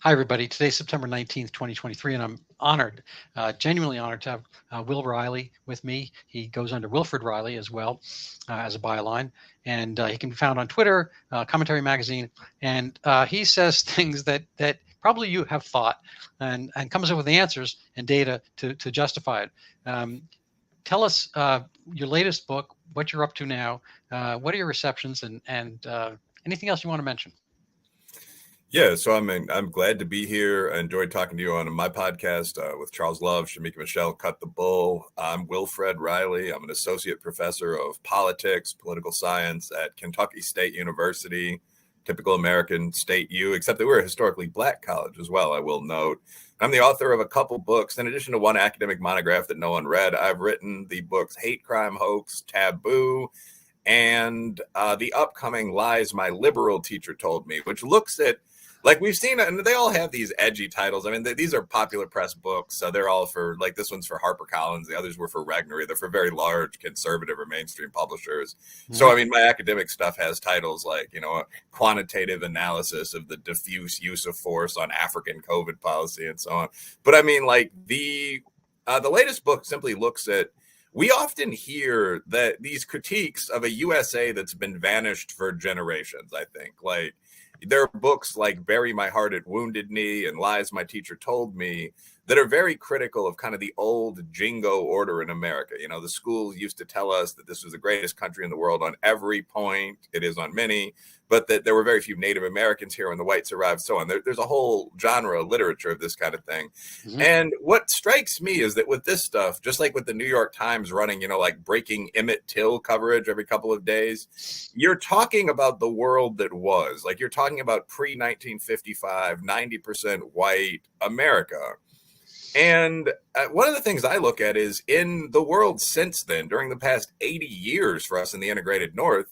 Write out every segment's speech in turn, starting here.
Hi, everybody. Today's September 19th, 2023, and I'm honored, genuinely honored to have Will Reilly with me. He goes under Wilfred Reilly as well as a byline, and he can be found on Twitter, Commentary Magazine, and he says things that probably you have thought and comes up with the answers and data to justify it. Tell us your latest book, what you're up to now, what are your receptions, and anything else you want to mention. Yeah, so I'm glad to be here. I enjoyed talking to you on my podcast with Charles Love, Shamika Michelle, Cut the Bull. I'm Wilfred Reilly. I'm an associate professor of politics, political science at Kentucky State University, typical American state U, except that we're a historically black college as well, I will note. I'm the author of a couple books. In addition to one academic monograph that no one read, I've written the books Hate, Crime, Hoax, Taboo, and the upcoming Lies My Liberal Teacher Told Me, which looks at, like we've seen, and they all have these edgy titles. I mean, these are popular press books. So they're all for, like, this one's for HarperCollins. The others were for Regnery. They're for very large conservative or mainstream publishers. Mm-hmm. So, I mean, my academic stuff has titles like, a quantitative analysis of the diffuse use of force on African COVID policy and so on. But I mean, like, the latest book simply looks at, we often hear that these critiques of a USA that's been vanished for generations, I think, like, there are books like Bury My Heart at Wounded Knee and Lies My Teacher Told Me that are very critical of kind of the old jingo order in America. The schools used to tell us that this was the greatest country in the world on every point. It is on many, but that there were very few Native Americans here when the whites arrived, so on. There's a whole genre of literature of this kind of thing. Mm-hmm. And what strikes me is that with this stuff, just like with the New York Times running, like breaking Emmett Till coverage every couple of days, you're talking about the world that was. Like, you're talking about pre-1955, 90% white America. And one of the things I look at is in the world since then, during the past 80 years for us in the integrated North,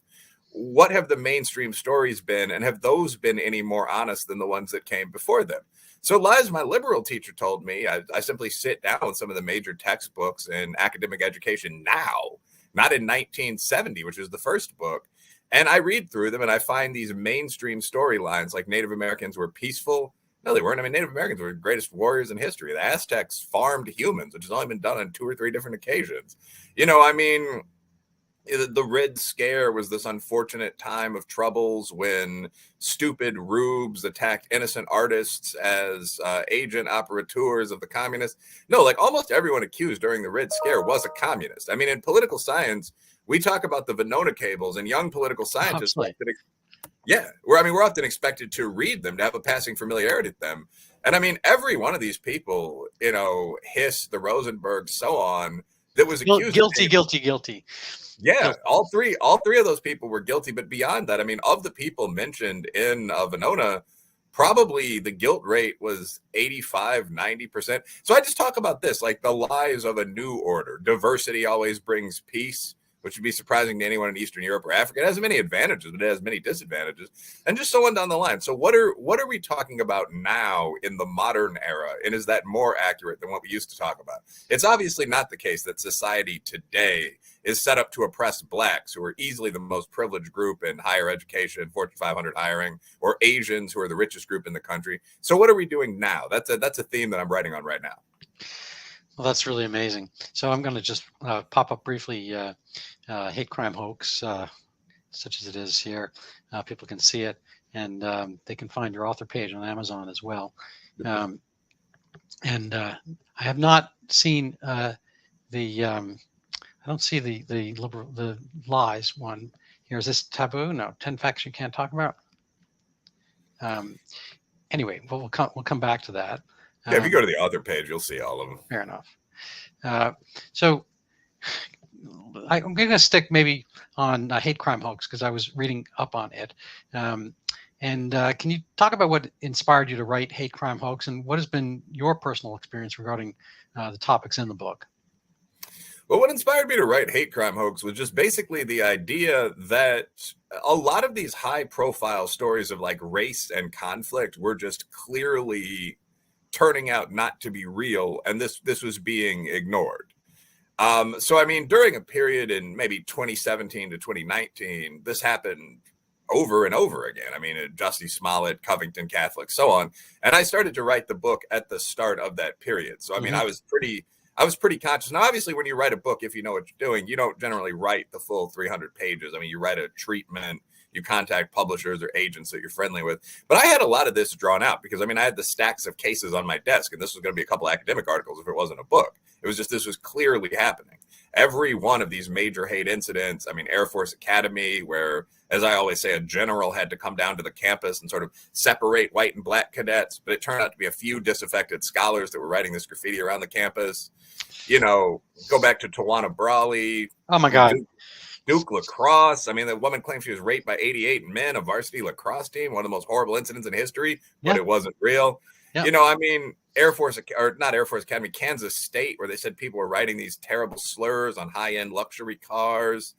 what have the mainstream stories been, and have those been any more honest than the ones that came before them? So Lies My Liberal Teacher Told Me, I simply sit down with some of the major textbooks in academic education now, not in 1970, which is the first book, and I read through them and I find these mainstream storylines like Native Americans were peaceful. No, they weren't. I mean, Native Americans were the greatest warriors in history. The Aztecs farmed humans, which has only been done on 2 or 3 different occasions. I mean, the Red Scare was this unfortunate time of troubles when stupid rubes attacked innocent artists as agent operateurs of the communists. No, like, almost everyone accused during the Red Scare was a communist. I mean, in political science, we talk about the Venona cables, and young political scientists like that. Yeah, we're often expected to read them, to have a passing familiarity with them. And I mean, every one of these people, Hiss, the Rosenbergs, so on, that was accused guilty. Yeah, guilty. all three of those people were guilty. But beyond that, I mean, of the people mentioned in Venona, probably the guilt rate was 85, 90%. So I just talk about this, like the lies of a new order. Diversity always brings peace, which would be surprising to anyone in Eastern Europe or Africa. It has many advantages, but it has many disadvantages, and just so on down the line. So what are we talking about now in the modern era, and is that more accurate than what we used to talk about? It's obviously not the case that society today is set up to oppress blacks, who are easily the most privileged group in higher education, Fortune 500 hiring, or Asians, who are the richest group in the country. So what are we doing now? That's a theme that I'm writing on right now. Well, that's really amazing. So I'm going to just pop up briefly Hate, Crime, Hoax, such as it is here. People can see it, and they can find your author page on Amazon as well. And I have not seen I don't see the lies one here. Is this taboo? No, 10 facts you can't talk about. Anyway, we'll come back to that. Yeah, if you go to the author page, you'll see all of them. Fair enough. So I'm going to stick maybe on Hate, Crime, Hoax, because I was reading up on it. And can you talk about what inspired you to write Hate, Crime, Hoax, and what has been your personal experience regarding the topics in the book? Well, what inspired me to write Hate, Crime, Hoax was just basically the idea that a lot of these high-profile stories of like race and conflict were just clearly turning out not to be real, and this was being ignored. So I mean, during a period in maybe 2017 to 2019, this happened over and over again. I mean, Jussie Smollett, Covington Catholic, so on. And I started to write the book at the start of that period. So, I mean, I was pretty conscious. Now, obviously, when you write a book, if you know what you're doing, you don't generally write the full 300 pages. I mean, you write a treatment, you contact publishers or agents that you're friendly with. But I had a lot of this drawn out because, I mean, I had the stacks of cases on my desk, and this was going to be a couple academic articles if it wasn't a book. It was just, this was clearly happening. Every one of these major hate incidents, I mean, Air Force Academy, where, as I always say, a general had to come down to the campus and sort of separate white and black cadets, but it turned out to be a few disaffected scholars that were writing this graffiti around the campus. You know, go back to Tawana Brawley. Oh my God. Duke lacrosse. I mean, the woman claimed she was raped by 88 men, a varsity lacrosse team, one of the most horrible incidents in history, but it wasn't real. Yeah. You know, I mean, Air Force, or not Air Force Academy, Kansas State, where they said people were writing these terrible slurs on high-end luxury cars.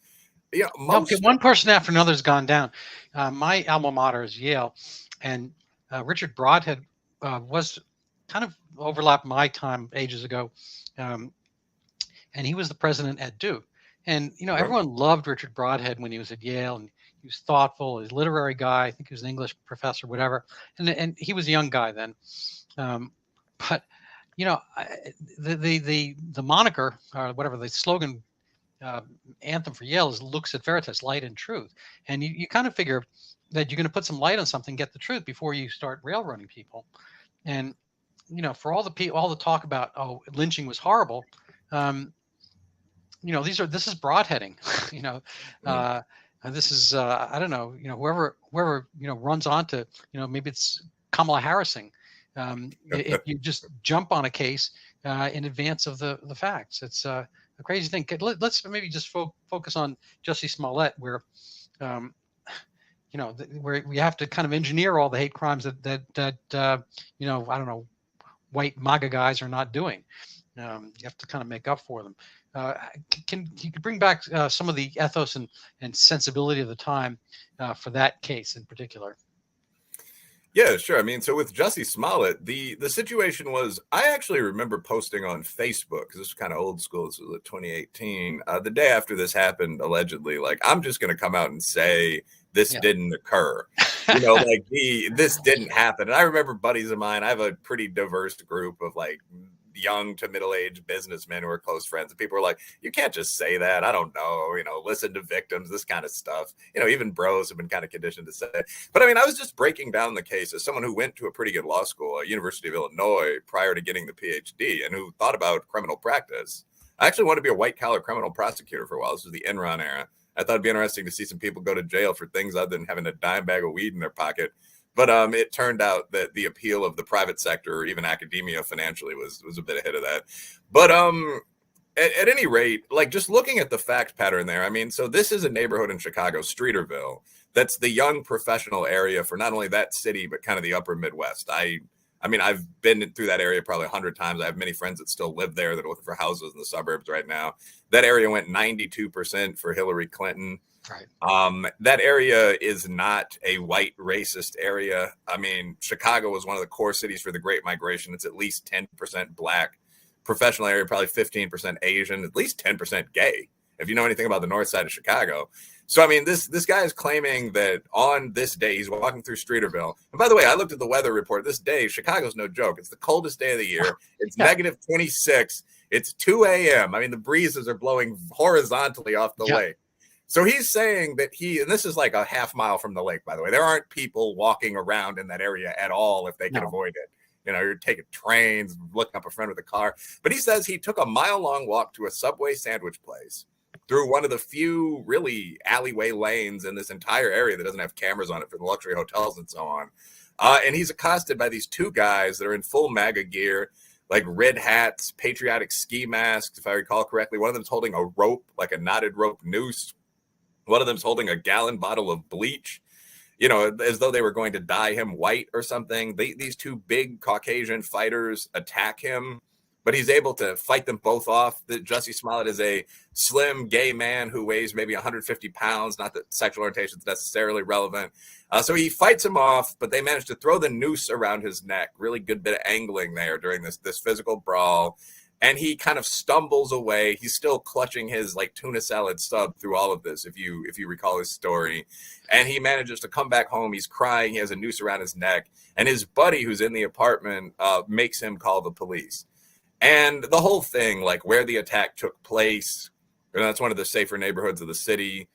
You know, one person after another has gone down. My alma mater is Yale, and Richard Broadhead was kind of overlapped my time ages ago, and he was the president at Duke. And, you know, everyone loved Richard Broadhead when he was at Yale, and he was thoughtful. He's a literary guy. I think he was an English professor, whatever. And he was a young guy then. But, you know, the moniker, or whatever, the slogan, anthem for Yale is Lux et Veritas, light and truth. And you kind of figure that you're going to put some light on something, get the truth before you start railroading people. And, you know, for all the talk about, oh, lynching was horrible, you know, this is broadheading, you know, this is, I don't know, you know, whoever, you know, runs onto, you know, maybe it's Kamala Harrising. If you just jump on a case in advance of the facts, it's a crazy thing. Let's maybe just focus on Jussie Smollett, where, you know, where we have to kind of engineer all the hate crimes that you know, I don't know, white MAGA guys are not doing. You have to kind of make up for them. Can you bring back some of the ethos and sensibility of the time for that case in particular? Yeah, sure. I mean, so with Jussie Smollett, the situation was, I actually remember posting on Facebook, because this was kind of old school. This was 2018. The day after this happened, allegedly, like, I'm just going to come out and say this didn't occur. You know, like this didn't happen. And I remember buddies of mine, I have a pretty diverse group of like young to middle-aged businessmen who are close friends, and people were like, you can't just say that. I don't know, you know, listen to victims, this kind of stuff. You know, even bros have been kind of conditioned to say it. But I mean, I was just breaking down the case as someone who went to a pretty good law school at University of Illinois prior to getting the PhD, and who thought about criminal practice. I actually wanted to be a white-collar criminal prosecutor for a while. This was the Enron era. I thought it'd be interesting to see some people go to jail for things other than having a dime bag of weed in their pocket. But it turned out that the appeal of the private sector, or even academia financially, was a bit ahead of that. But at any rate, like, just looking at the fact pattern there, I mean, so this is a neighborhood in Chicago, Streeterville, that's the young professional area for not only that city, but kind of the upper Midwest. I mean, I've been through that area probably 100 times. I have many friends that still live there that are looking for houses in the suburbs right now. That area went 92% for Hillary Clinton. Right. That area is not a white racist area. I mean, Chicago was one of the core cities for the Great Migration. It's at least 10% black. Professional area, probably 15% Asian, at least 10% gay, if you know anything about the north side of Chicago. So, I mean, this guy is claiming that on this day, he's walking through Streeterville. And by the way, I looked at the weather report. This day, Chicago's no joke. It's the coldest day of the year. It's negative 26. It's 2 a.m. I mean, the breezes are blowing horizontally off the lake. So he's saying that and this is like a half mile from the lake, by the way. There aren't people walking around in that area at all if they can avoid it. You know, you're taking trains, looking up a friend with a car. But he says he took a mile-long walk to a Subway sandwich place through one of the few really alleyway lanes in this entire area that doesn't have cameras on it for the luxury hotels and so on. And he's accosted by these two guys that are in full MAGA gear, like red hats, patriotic ski masks, if I recall correctly. One of them's holding a rope, like a knotted rope noose. One of them's holding a gallon bottle of bleach, you know, as though they were going to dye him white or something. These two big Caucasian fighters attack him, but he's able to fight them both off. Jussie Smollett is a slim gay man who weighs maybe 150 pounds. Not that sexual orientation is necessarily relevant. So he fights him off, but they manage to throw the noose around his neck. Really good bit of angling there during this physical brawl. And he kind of stumbles away. He's still clutching his like tuna salad sub through all of this, if you recall his story. And he manages to come back home. He's crying. He has a noose around his neck. And his buddy who's in the apartment makes him call the police. And the whole thing, like where the attack took place, and that's one of the safer neighborhoods of the city,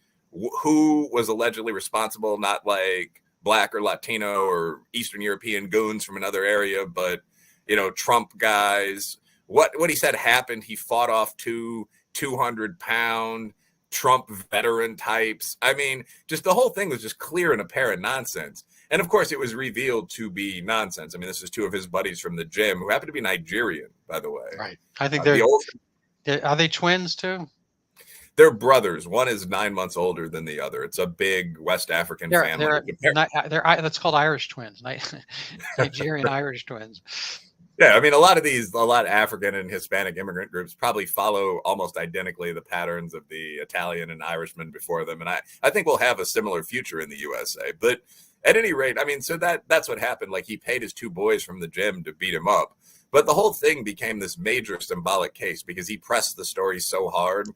who was allegedly responsible, not like Black or Latino or Eastern European goons from another area, but, you know, Trump guys. What he said happened. He fought off 200-pound Trump veteran types. I mean, just the whole thing was just clear and apparent nonsense. And of course, it was revealed to be nonsense. I mean, this is two of his buddies from the gym who happen to be Nigerian, by the way. Right. I think are they twins too? They're brothers. One is 9 months older than the other. It's a big West African family. That's called Irish twins, Nigerian Irish twins. Yeah, I mean, a lot of African and Hispanic immigrant groups probably follow almost identically the patterns of the Italian and Irishmen before them. And I think we'll have a similar future in the USA. But at any rate, I mean, so that's what happened. Like, he paid his two boys from the gym to beat him up. But the whole thing became this major symbolic case because he pressed the story so hard.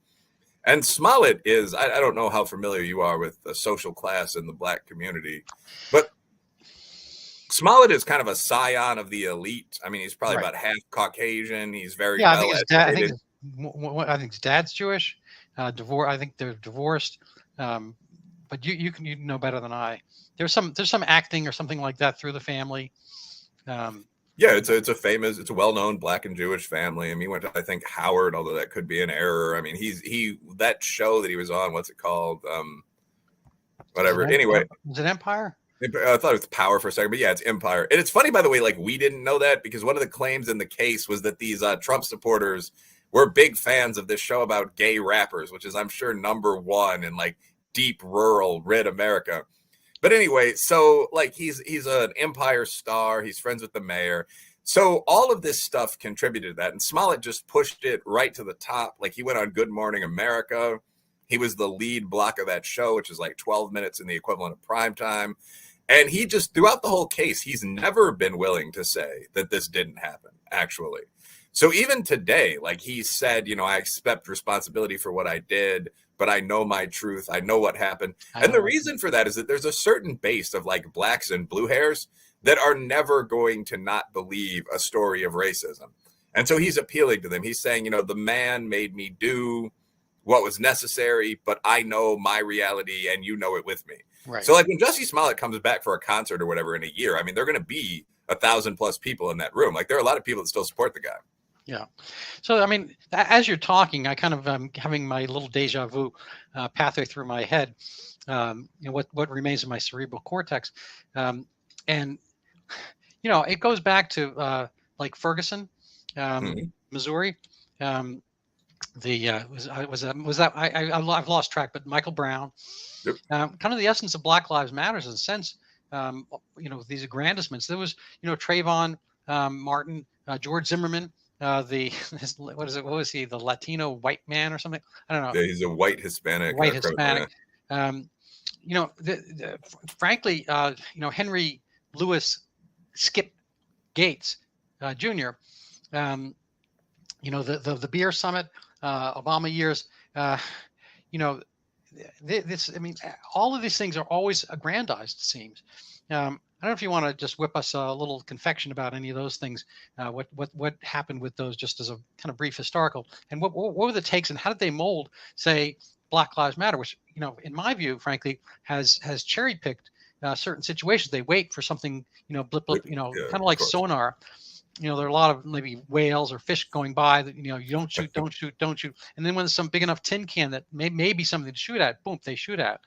And Smollett is, I don't know how familiar you are with the social class in the Black community, but Smollett is kind of a scion of the elite. I mean, he's probably about half Caucasian. He's very well educated. I think his dad's Jewish. I think they're divorced. But you know better than I. There's some acting or something like that through the family. Yeah, it's a well-known Black and Jewish family. I mean, he went to, I think, Howard, although that could be an error. I mean, that show that he was on, what's it called? Whatever. Anyway, was it Empire? I thought it was Power for a second, but yeah, it's Empire. And it's funny, by the way, like, we didn't know that because one of the claims in the case was that these Trump supporters were big fans of this show about gay rappers, which is, I'm sure, number one in like deep rural red America. But anyway, so like he's an Empire star. He's friends with the mayor. So all of this stuff contributed to that. And Smollett just pushed it right to the top. Like, he went on Good Morning America. He was the lead block of that show, which is like 12 minutes in the equivalent of prime time. And he just, throughout the whole case, he's never been willing to say that this didn't happen, actually. So even today, like, he said, you know, I accept responsibility for what I did, but I know my truth. I know what happened. And the reason for that is that there's a certain base of like Blacks and blue hairs that are never going to not believe a story of racism. And so he's appealing to them. He's saying, you know, the man made me do what was necessary, but I know my reality and you know it with me. Right. So like when Jussie Smollett comes back for a concert or whatever in a year, I mean, they're going to be 1,000+ people in that room. Like, there are a lot of people that still support the guy. Yeah. So, I mean, as you're talking, I kind of having my little deja vu pathway through my head, you know, what remains in my cerebral cortex. And, you know, it goes back to like Ferguson, Missouri. I've lost track, but Michael Brown. Yep. Kind of the essence of Black Lives Matters in a sense, you know, these aggrandizements. There was, you know, Trayvon Martin, George Zimmerman. What was he? The Latino white man or something? I don't know. Yeah, he's a white Hispanic. You know, frankly, you know, Henry Louis Skip Gates Jr. You know, the beer summit, Obama years. You know, this. I mean, all of these things are always aggrandized. It seems. I don't know if you want to just whip us a little confection about any of those things. What happened with those, just as a kind of brief historical, and what were the takes, and how did they mold, say, Black Lives Matter, which, you know, in my view, frankly, has cherry picked certain situations. They wait for something, you know, blip, you know, kind of like sonar. You know, there are a lot of maybe whales or fish going by that, you know, you don't shoot, don't shoot, don't shoot. And then when there's some big enough tin can that may be something to shoot at, boom, they shoot at.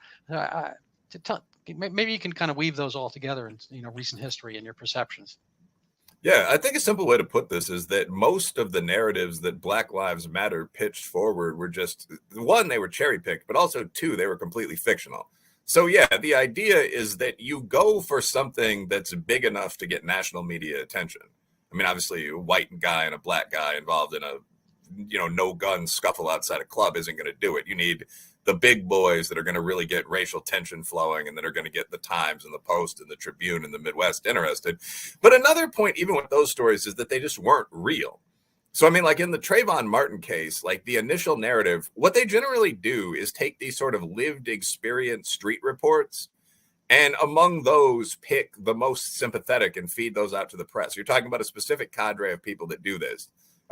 Maybe you can kind of weave those all together in, you know, recent history and your perceptions. Yeah, I think a simple way to put this is that most of the narratives that Black Lives Matter pitched forward were just, one, they were cherry picked, but also two, they were completely fictional. So yeah, the idea is that you go for something that's big enough to get national media attention. I mean, obviously, a white guy and a black guy involved in a, you know, no gun scuffle outside a club isn't going to do it. You need the big boys that are going to really get racial tension flowing and that are going to get the Times and the Post and the Tribune and the Midwest interested. But another point, even with those stories, is that they just weren't real. So, I mean, like in the Trayvon Martin case, like the initial narrative, what they generally do is take these sort of lived experience street reports and among those pick the most sympathetic and feed those out to the press. You're talking about a specific cadre of people that do this.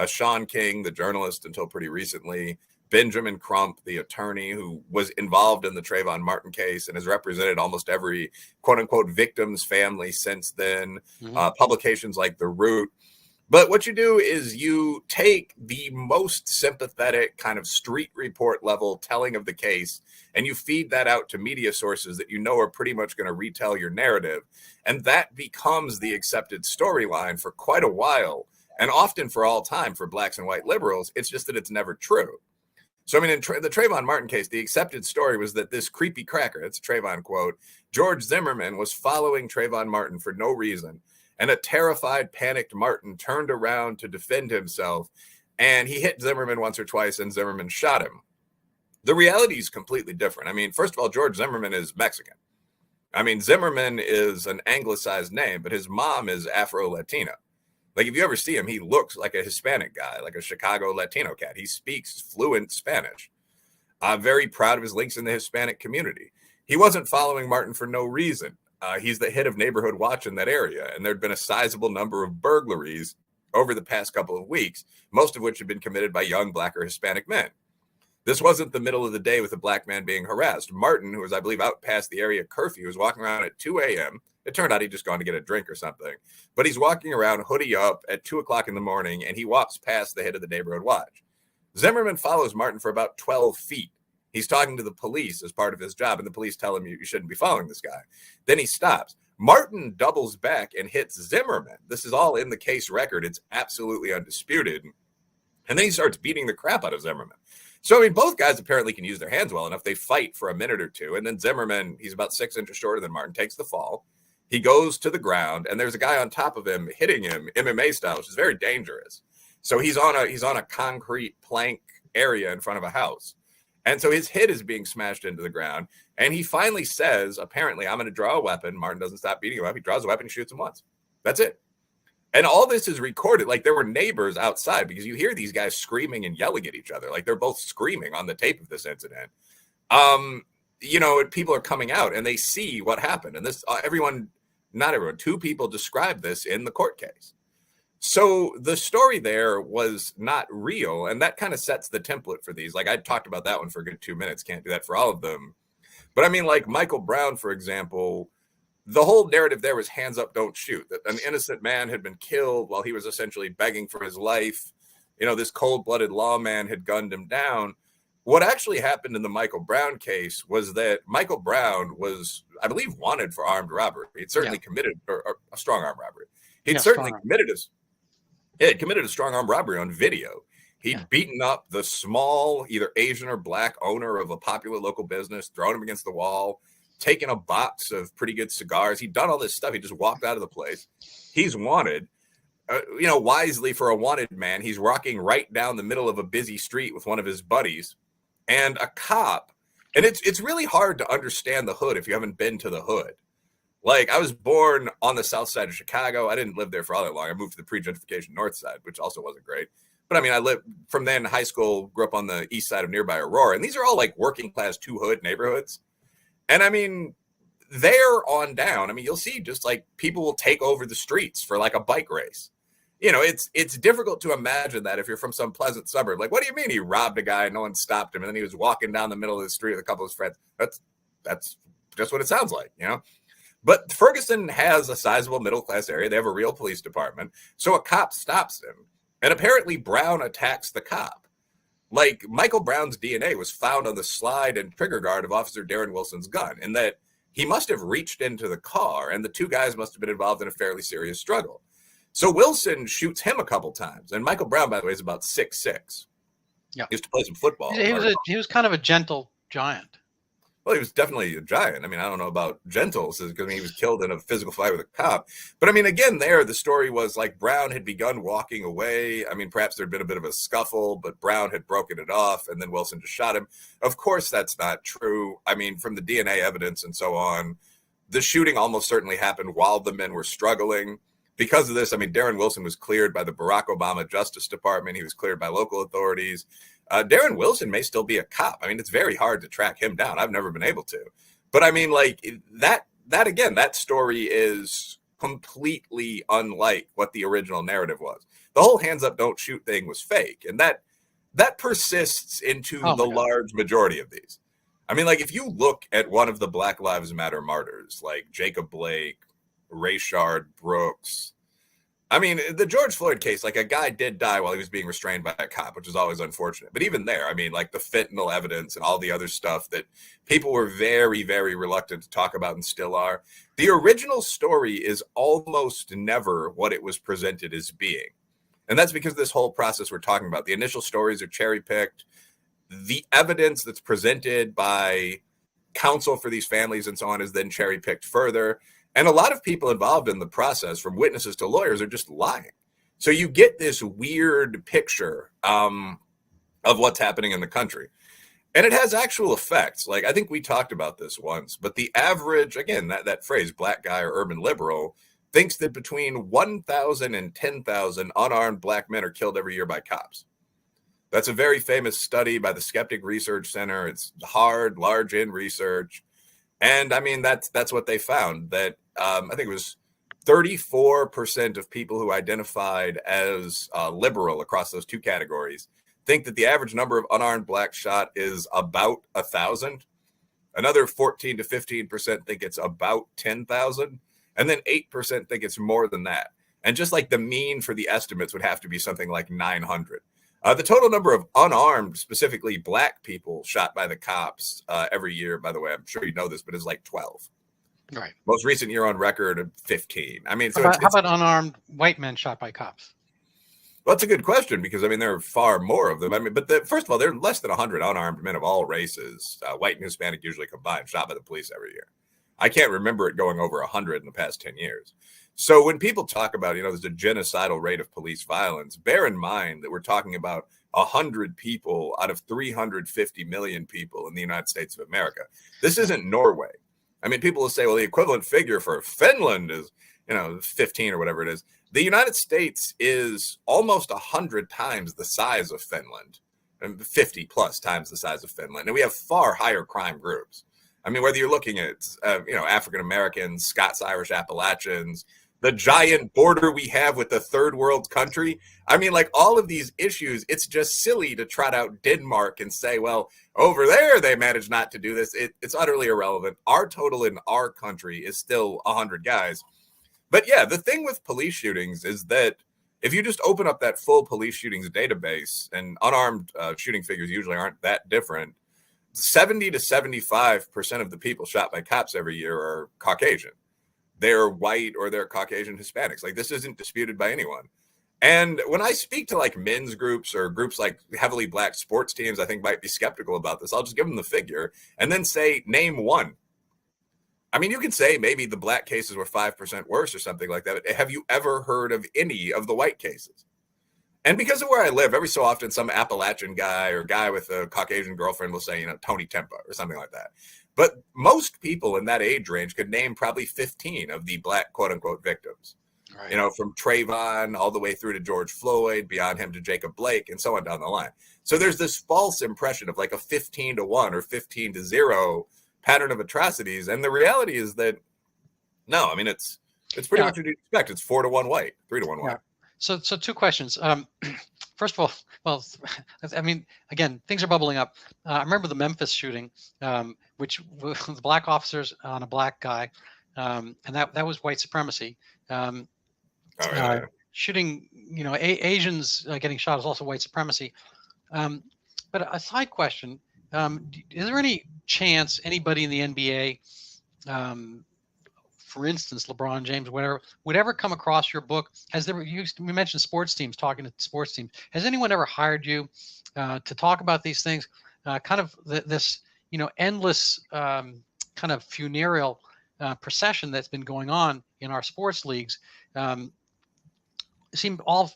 Sean King, the journalist until pretty recently, Benjamin Crump, the attorney who was involved in the Trayvon Martin case and has represented almost every quote unquote victim's family since then, publications like The Root. But what you do is you take the most sympathetic kind of street report level telling of the case and you feed that out to media sources that you know are pretty much going to retell your narrative. And that becomes the accepted storyline for quite a while, and often for all time for blacks and white liberals. It's just that it's never true. So, I mean, in the Trayvon Martin case, the accepted story was that this creepy cracker, that's a Trayvon quote, George Zimmerman was following Trayvon Martin for no reason. And a terrified, panicked Martin turned around to defend himself, and he hit Zimmerman once or twice, and Zimmerman shot him. The reality is completely different. I mean, first of all, George Zimmerman is Mexican. I mean, Zimmerman is an anglicized name, but his mom is Afro-Latina. Like, if you ever see him, he looks like a Hispanic guy, like a Chicago Latino cat. He speaks fluent Spanish. I'm very proud of his links in the Hispanic community. He wasn't following Martin for no reason. He's the head of neighborhood watch in that area, and there'd been a sizable number of burglaries over the past couple of weeks, most of which had been committed by young black or Hispanic men. This wasn't the middle of the day with a black man being harassed. Martin, who was, I believe, out past the area curfew, was walking around at 2 a.m. It turned out he'd just gone to get a drink or something. But he's walking around hoodie up at 2 o'clock in the morning, and he walks past the head of the neighborhood watch. Zimmerman follows Martin for about 12 feet. He's talking to the police as part of his job, and the police tell him you shouldn't be following this guy. Then he stops. Martin doubles back and hits Zimmerman. This is all in the case record. It's absolutely undisputed. And then he starts beating the crap out of Zimmerman. So, I mean, both guys apparently can use their hands well enough. They fight for a minute or two. And then Zimmerman, he's about 6 inches shorter than Martin, takes the fall. He goes to the ground, and there's a guy on top of him hitting him MMA style, which is very dangerous. So he's on a concrete plank area in front of a house. And so his head is being smashed into the ground. And he finally says, apparently, I'm going to draw a weapon. Martin doesn't stop beating him up. He draws a weapon and shoots him once. That's it. And all this is recorded. Like, there were neighbors outside, because you hear these guys screaming and yelling at each other. Like, they're both screaming on the tape of this incident. You know, people are coming out and they see what happened. And this, not everyone, 2 people described this in the court case. So the story there was not real, and that kind of sets the template for these. Like, I talked about that one for a good 2 minutes. Can't do that for all of them. But I mean, like Michael Brown, for example, the whole narrative there was hands up, don't shoot. That an innocent man had been killed while he was essentially begging for his life. You know, this cold-blooded lawman had gunned him down. What actually happened in the Michael Brown case was that Michael Brown was, I believe, wanted for armed robbery. He'd certainly committed or a strong arm robbery. He'd certainly committed a strong arm robbery on video. He'd beaten up the small, either Asian or black owner of a popular local business, thrown him against the wall, taken a box of pretty good cigars. He'd done all this stuff. He just walked out of the place. He's wanted. You know, wisely for a wanted man, he's walking right down the middle of a busy street with one of his buddies, and a cop. And it's really hard to understand the hood if you haven't been to the hood. Like, I was born on the south side of Chicago. I didn't live there for all that long. I moved to the pre-gentrification north side, which also wasn't great. But I mean, I lived from then high school, grew up on the east side of nearby Aurora. And these are all like working class 2 hood neighborhoods. And I mean, there on down, I mean, you'll see just like people will take over the streets for like a bike race. You know, it's difficult to imagine that if you're from some pleasant suburb. Like, what do you mean he robbed a guy and no one stopped him, and then he was walking down the middle of the street with a couple of his friends? That's just what it sounds like, you know? But Ferguson has a sizable middle-class area. They have a real police department. So a cop stops him, and apparently Brown attacks the cop. Like, Michael Brown's DNA was found on the slide and trigger guard of Officer Darren Wilson's gun, and that he must have reached into the car, and the 2 guys must have been involved in a fairly serious struggle. So Wilson shoots him a couple times. And Michael Brown, by the way, is about 6'6". Yeah. He used to play some football. He was kind of a gentle giant. Well, he was definitely a giant. I mean, I don't know about gentle, because he was killed in a physical fight with a cop. But I mean, again, there, the story was like Brown had begun walking away. I mean, perhaps there'd been a bit of a scuffle, but Brown had broken it off, and then Wilson just shot him. Of course, that's not true. I mean, from the DNA evidence and so on, the shooting almost certainly happened while the men were struggling. because of this, I mean, Darren Wilson was cleared by the Barack Obama Justice Department. He was cleared by local authorities. Darren Wilson may still be a cop. I mean, it's very hard to track him down. I've never been able to. But I mean, like that again, that story is completely unlike what the original narrative was. The whole hands up, don't shoot thing was fake. And that persists into the large majority of these. I mean, like if you look at one of the Black Lives Matter martyrs, like Jacob Blake, Rayshard Brooks, I mean, the George Floyd case, like a guy did die while he was being restrained by a cop, which is always unfortunate. But even there, I mean, like the fentanyl evidence and all the other stuff that people were very, very reluctant to talk about and still are. The original story is almost never what it was presented as being. And that's because this whole process we're talking about, the initial stories are cherry picked. The evidence that's presented by counsel for these families and so on is then cherry picked further. And a lot of people involved in the process, from witnesses to lawyers, are just lying. So you get this weird picture of what's happening in the country. And it has actual effects. Like, I think we talked about this once, but the average, again, that phrase, black guy or urban liberal, thinks that between 1,000 and 10,000 unarmed black men are killed every year by cops. That's a very famous study by the Skeptic Research Center. It's hard, large in research. And I mean, that's what they found, that I think it was 34% of people who identified as liberal across those two categories think that the average number of unarmed blacks shot is about 1,000. Another 14 to 15% think it's about 10,000. And then 8% think it's more than that. And just like the mean for the estimates would have to be something like 900. The total number of unarmed, specifically black people shot by the cops every year, by the way, I'm sure you know this, but is like 12. Right. Most recent year on record, 15. I mean, so how about unarmed white men shot by cops? Well, that's a good question, because I mean, there are far more of them. I mean, but first of all, there are less than 100 unarmed men of all races, white and Hispanic usually combined, shot by the police every year. I can't remember it going over 100 in the past 10 years. So when people talk about, there's a genocidal rate of police violence, bear in mind that we're talking about 100 people out of 350 million people in the United States of America. This isn't Norway. I mean, people will say, well, the equivalent figure for Finland is, 15 or whatever it is. The United States is almost 100 times the size of Finland, and 50 plus times the size of Finland. And we have far higher crime groups. I mean, whether you're looking at, African Americans, Scots, Irish, Appalachians, the giant border we have with the third world country. I mean, like all of these issues, it's just silly to trot out Denmark and say, well, over there, they managed not to do this. It's utterly irrelevant. Our total in our country is still 100 guys. But yeah, the thing with police shootings is that if you just open up that full police shootings database, and unarmed shooting figures usually aren't that different, 70 to 75% of the people shot by cops every year are Caucasian. They're white or they're Caucasian Hispanics. Like, this isn't disputed by anyone. And when I speak to like men's groups or groups like heavily black sports teams, I think might be skeptical about this. I'll just give them the figure and then say, name one. I mean, you can say maybe the black cases were 5% worse or something like that. But have you ever heard of any of the white cases? And because of where I live, every so often some Appalachian guy or guy with a Caucasian girlfriend will say, Tony Tempa or something like that. But most people in that age range could name probably 15 of the black quote unquote victims, right. From Trayvon all the way through to George Floyd, beyond him to Jacob Blake, and so on down the line. So there's this false impression of like a 15 to 1 or 15 to 0 pattern of atrocities. And the reality is that, no, I mean, it's pretty much what you'd expect. It's 4 to 1 white, 3 to 1 white. So two questions. First of all, well, I mean, again, things are bubbling up. I remember the Memphis shooting, which the black officers on a black guy, and that was white supremacy. Shooting, Asians getting shot is also white supremacy. But a side question: is there any chance anybody in the NBA, for instance, LeBron James, whatever, would ever come across your book? We mentioned sports teams, talking to sports teams. Has anyone ever hired you to talk about these things? Kind of this, endless kind of funereal procession that's been going on in our sports leagues seem all,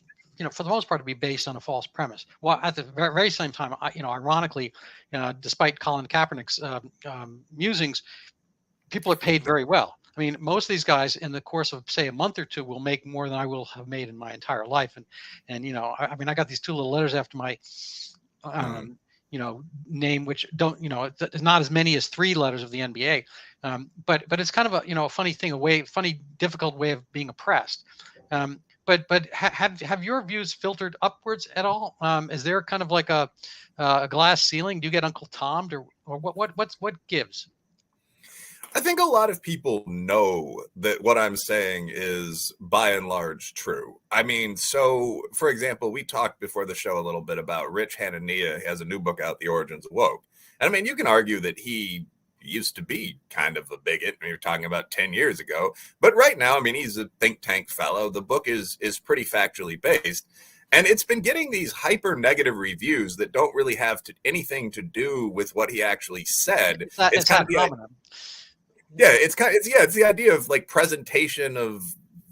for the most part, to be based on a false premise. Well, at the very, very same time, ironically, despite Colin Kaepernick's musings, people are paid very well. I mean, most of these guys in the course of, say, a month or two will make more than I will have made in my entire life. And I mean, I got these two little letters after my name, which don't, it's not as many as three letters of the NBA. But it's kind of a funny thing, difficult way of being oppressed. But have your views filtered upwards at all? Is there kind of like a glass ceiling? Do you get Uncle Tom'd, or what gives? I think a lot of people know that what I'm saying is by and large true. I mean, so for example, we talked before the show a little bit about Rich Hanania. He has a new book out, The Origins of Woke. And I mean, you can argue that he used to be kind of a bigot. You're talking about 10 years ago. But right now, I mean, he's a think tank fellow. The book is pretty factually based. And it's been getting these hyper negative reviews that don't really have anything to do with what he actually said. It's kind of phenomenon. Yeah, it's the idea of like presentation of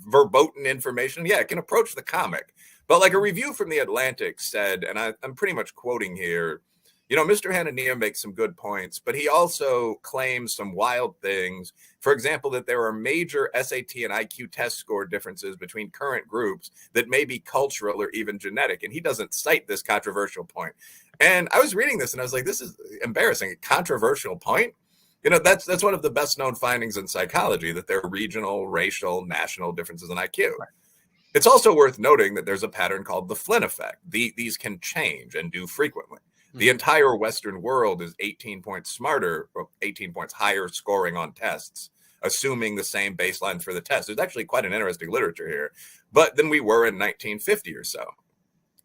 verboten information. Yeah, it can approach the comic. But like a review from The Atlantic said, and I'm pretty much quoting here, Mr. Hanania makes some good points, but he also claims some wild things. For example, that there are major SAT and IQ test score differences between current groups that may be cultural or even genetic. And he doesn't cite this controversial point. And I was reading this and I was like, this is embarrassing. A controversial point? That's one of the best known findings in psychology, that there are regional, racial, national differences in IQ. Right. It's also worth noting that there's a pattern called the Flynn effect. These can change and do frequently. Mm-hmm. The entire Western world is 18 points smarter, or 18 points higher scoring on tests, assuming the same baselines for the test. There's actually quite an interesting literature here, but than we were in 1950 or so.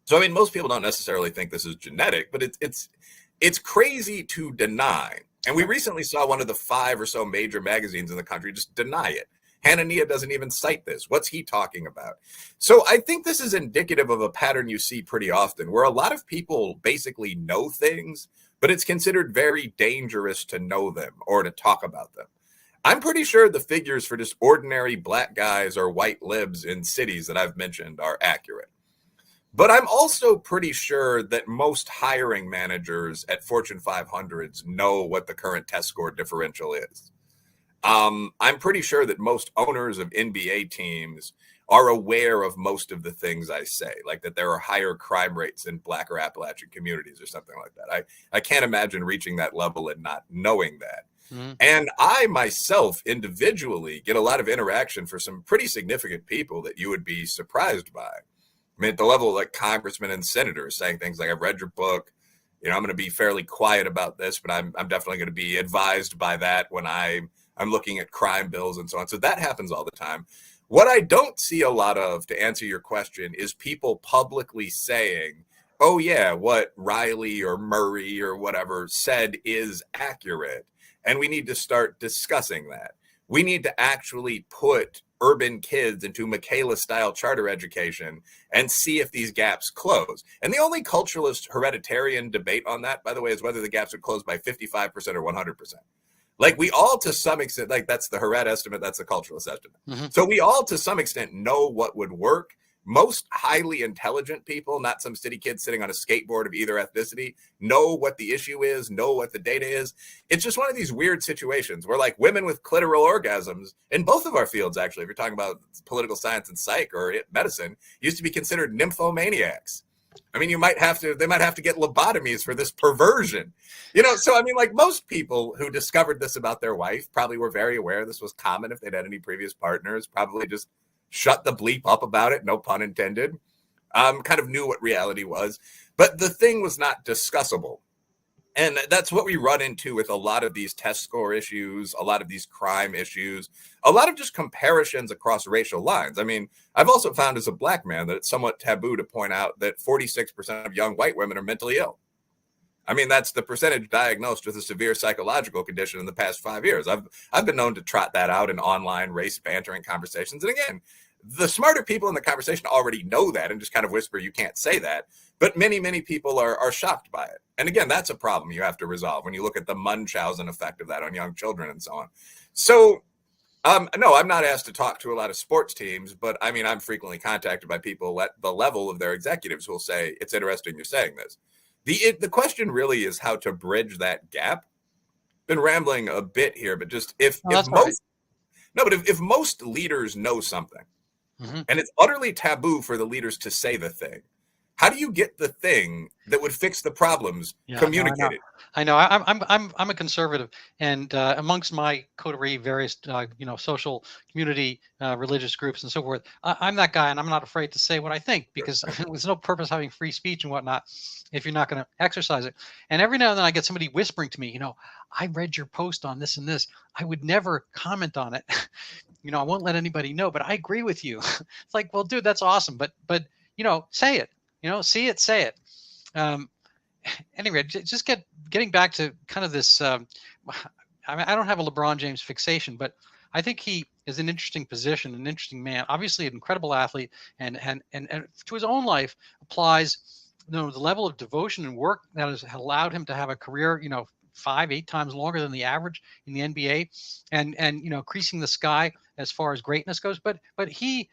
So, I mean, most people don't necessarily think this is genetic, but it's crazy to deny. And we recently saw one of the 5 or so major magazines in the country just deny it. Hanania doesn't even cite this. What's he talking about? So I think this is indicative of a pattern you see pretty often, where a lot of people basically know things, but it's considered very dangerous to know them or to talk about them. I'm pretty sure the figures for just ordinary black guys or white libs in cities that I've mentioned are accurate. But I'm also pretty sure that most hiring managers at Fortune 500s know what the current test score differential is. I'm pretty sure that most owners of NBA teams are aware of most of the things I say, like that there are higher crime rates in Black or Appalachian communities or something like that. I can't imagine reaching that level and not knowing that. Mm-hmm. And I myself individually get a lot of interaction for some pretty significant people that you would be surprised by. I mean, at the level of like congressmen and senators saying things like, I've read your book, I'm going to be fairly quiet about this, but I'm definitely going to be advised by that when I'm looking at crime bills and so on. So that happens all the time. What I don't see a lot of, to answer your question, is people publicly saying, oh yeah, what Reilly or Murray or whatever said is accurate. And we need to start discussing that. We need to actually put urban kids into Michaela-style charter education and see if these gaps close. And the only culturalist hereditarian debate on that, by the way, is whether the gaps would close by 55% or 100%. Like we all, to some extent, like that's the Hered estimate, that's the culturalist estimate. Mm-hmm. So we all, to some extent, know what would work. Most highly intelligent people, not some city kids sitting on a skateboard of either ethnicity, know what the issue is, know what the data is. It's just one of these weird situations where like women with clitoral orgasms in both of our fields, actually, if you're talking about political science and psych or medicine, used to be considered nymphomaniacs. I mean, they might have to get lobotomies for this perversion, So, I mean, like most people who discovered this about their wife probably were very aware this was common if they'd had any previous partners, probably just shut the bleep up about it, no pun intended, kind of knew what reality was. But the thing was not discussable. And that's what we run into with a lot of these test score issues, a lot of these crime issues, a lot of just comparisons across racial lines. I mean, I've also found as a black man that it's somewhat taboo to point out that 46% of young white women are mentally ill. I mean, that's the percentage diagnosed with a severe psychological condition in the past 5 years. I've been known to trot that out in online race bantering conversations. And again, the smarter people in the conversation already know that and just kind of whisper, you can't say that. But many, many people are shocked by it. And again, that's a problem you have to resolve when you look at the Munchausen effect of that on young children and so on. So, no, I'm not asked to talk to a lot of sports teams, but I mean, I'm frequently contacted by people at the level of their executives who will say, it's interesting you're saying this. The question really is how to bridge that gap. Been rambling a bit here, but just if No, but if most leaders know something and it's utterly taboo for the leaders to say the thing, how do you get the thing that would fix the problems communicated? I know. I'm a conservative, and amongst my coterie, various social community, religious groups, and so forth, I'm that guy, and I'm not afraid to say what I think, because there's no purpose having free speech and whatnot if you're not going to exercise it. And every now and then I get somebody whispering to me, I read your post on this and this. I would never comment on it. I won't let anybody know, but I agree with you. It's like, well, dude, that's awesome, but say it. See it, say it. Anyway, just getting back to kind of this. I don't have a LeBron James fixation, but I think he is an interesting position, an interesting man. Obviously, an incredible athlete, and to his own life applies, the level of devotion and work that has allowed him to have a career, 5-8 times longer than the average in the NBA, and increasing the sky as far as greatness goes. But he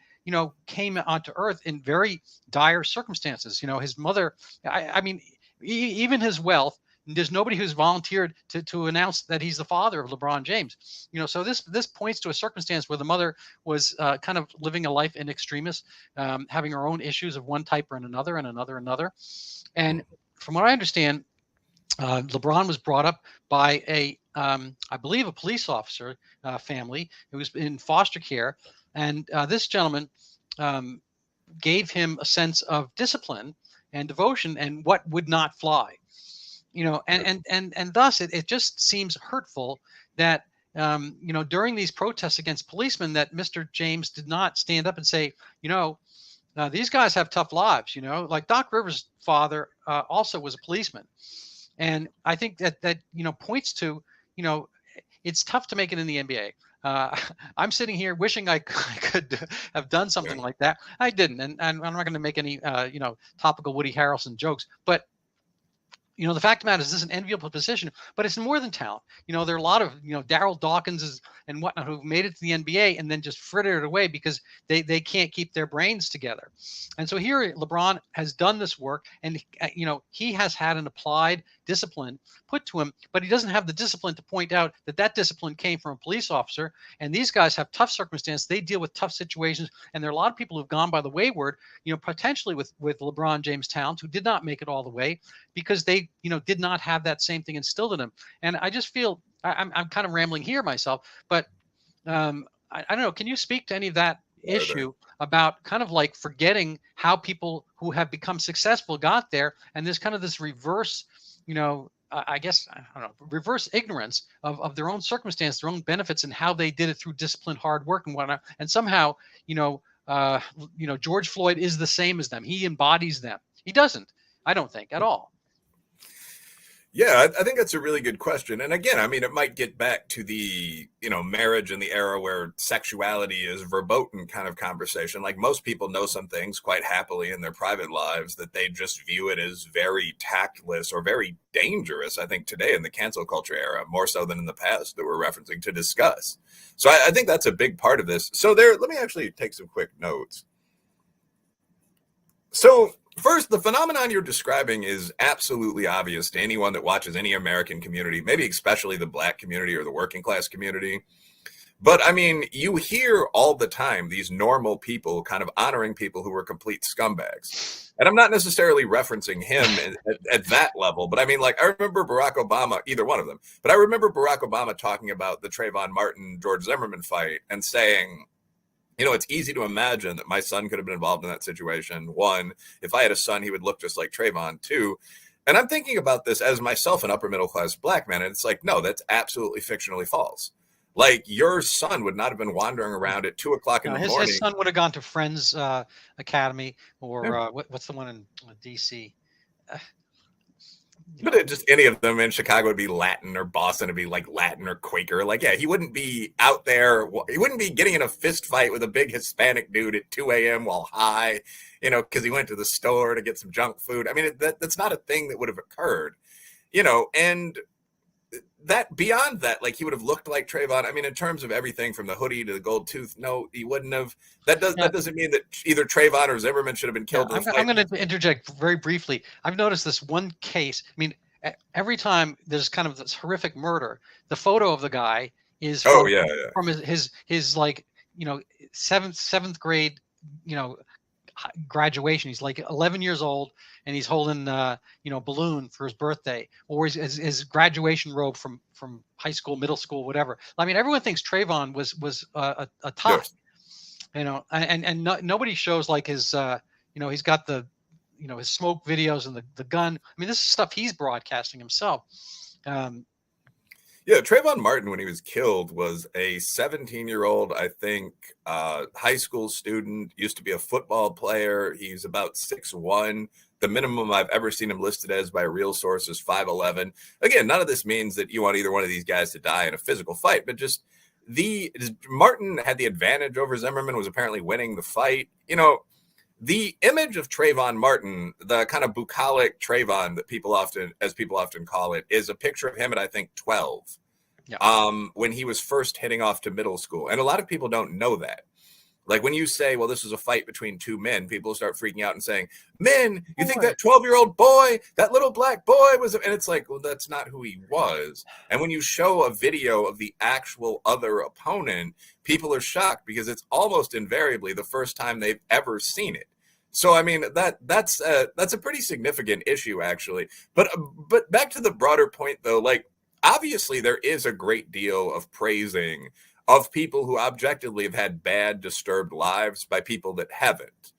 came onto earth in very dire circumstances. His mother, even his wealth, there's nobody who's volunteered to announce that he's the father of LeBron James. So this points to a circumstance where the mother was kind of living a life in extremis, having her own issues of one type or another, and another. And from what I understand, LeBron was brought up by I believe a police officer family who was in foster care. And this gentleman gave him a sense of discipline and devotion and what would not fly, and thus it just seems hurtful that, during these protests against policemen, that Mr. James did not stand up and say, these guys have tough lives, like Doc Rivers' father also was a policeman. And I think that points to, it's tough to make it in the NBA. I'm sitting here wishing I could have done something like that. I didn't, and I'm not going to make any topical Woody Harrelson jokes, but the fact of the matter is, this is an enviable position, but it's more than talent. There are a lot of Darryl Dawkinses and whatnot who've made it to the NBA and then just frittered it away because they can't keep their brains together. And so here LeBron has done this work, and he has had an applied discipline put to him, but he doesn't have the discipline to point out that discipline came from a police officer. And these guys have tough circumstances. They deal with tough situations, and there are a lot of people who've gone by the wayward, potentially with LeBron James talent, who did not make it all the way because they did not have that same thing instilled in them. And I just feel I'm kind of rambling here myself, but I don't know. Can you speak to any of that issue about kind of like forgetting how people who have become successful got there, and there's kind of this reverse, I guess, I don't know, reverse ignorance of their own circumstance, their own benefits, and how they did it through disciplined hard work and whatnot. And somehow, George Floyd is the same as them. He embodies them. He doesn't, I don't think, at all. Yeah, I think that's a really good question. And again, it might get back to the, marriage and the era where sexuality is verboten kind of conversation. Like, most people know some things quite happily in their private lives that they just view it as very tactless or very dangerous, I think, today in the cancel culture era, more so than in the past that we're referencing, to discuss. So I think that's a big part of this. So let me actually take some quick notes. So first, the phenomenon you're describing is absolutely obvious to anyone that watches any American community, maybe especially the Black community or the working class community. But you hear all the time these normal people kind of honoring people who were complete scumbags. And I'm not necessarily referencing him at that level, but I remember Barack Obama, either one of them, but I remember Barack Obama talking about the Trayvon Martin, George Zimmerman fight and saying, it's easy to imagine that my son could have been involved in that situation. One, if I had a son, he would look just like Trayvon. Two, and I'm thinking about this as myself, an upper middle class Black man, and it's like, no, that's absolutely fictionally false. Like, your son would not have been wandering around at 2:00 in the morning. His son would have gone to Friends Academy, or what's the one in DC? But just any of them in Chicago would be Latin, or Boston would be like Latin or Quaker. Like, yeah, he wouldn't be out there. He wouldn't be getting in a fist fight with a big Hispanic dude at 2 a.m. while high, because he went to the store to get some junk food. That's not a thing that would have occurred, and that beyond that, like, he would have looked like Trayvon. In terms of everything from the hoodie to the gold tooth, no, he wouldn't have. That doesn't mean that either Trayvon or Zimmerman should have been killed. I'm going to interject very briefly. I've noticed this one case. Every time there's kind of this horrific murder, the photo of the guy is Oh from yeah, yeah. from his like, seventh grade, you know, graduation. He's like 11 years old, and he's holding balloon for his birthday, or his graduation robe from high school, middle school, whatever. I mean, everyone thinks Trayvon was a tie, Yes. and nobody shows like his he's got the his smoke videos and the gun. I mean, this is stuff he's broadcasting himself. Yeah, Trayvon Martin, when he was killed, was a 17-year-old, I think, high school student, used to be a football player. He's about 6'1". The minimum I've ever seen him listed as by a real source is 5'11". Again, none of this means that you want either one of these guys to die in a physical fight, but just Martin had the advantage over Zimmerman, was apparently winning the fight. The image of Trayvon Martin, the kind of bucolic Trayvon that people often call it, is a picture of him at, I think, 12, when he was first heading off to middle school. And a lot of people don't know that. Like when you say, well, this is a fight between two men, people start freaking out and saying, men, you think that 12-year-old boy, that little black boy was, and it's like, well, that's not who he was. And when you show a video of the actual other opponent, people are shocked because it's almost invariably the first time they've ever seen it. So, I mean, that's a pretty significant issue, actually. But back to the broader point, though, like, obviously there is a great deal of praising of people who objectively have had bad, disturbed lives by people that haven't.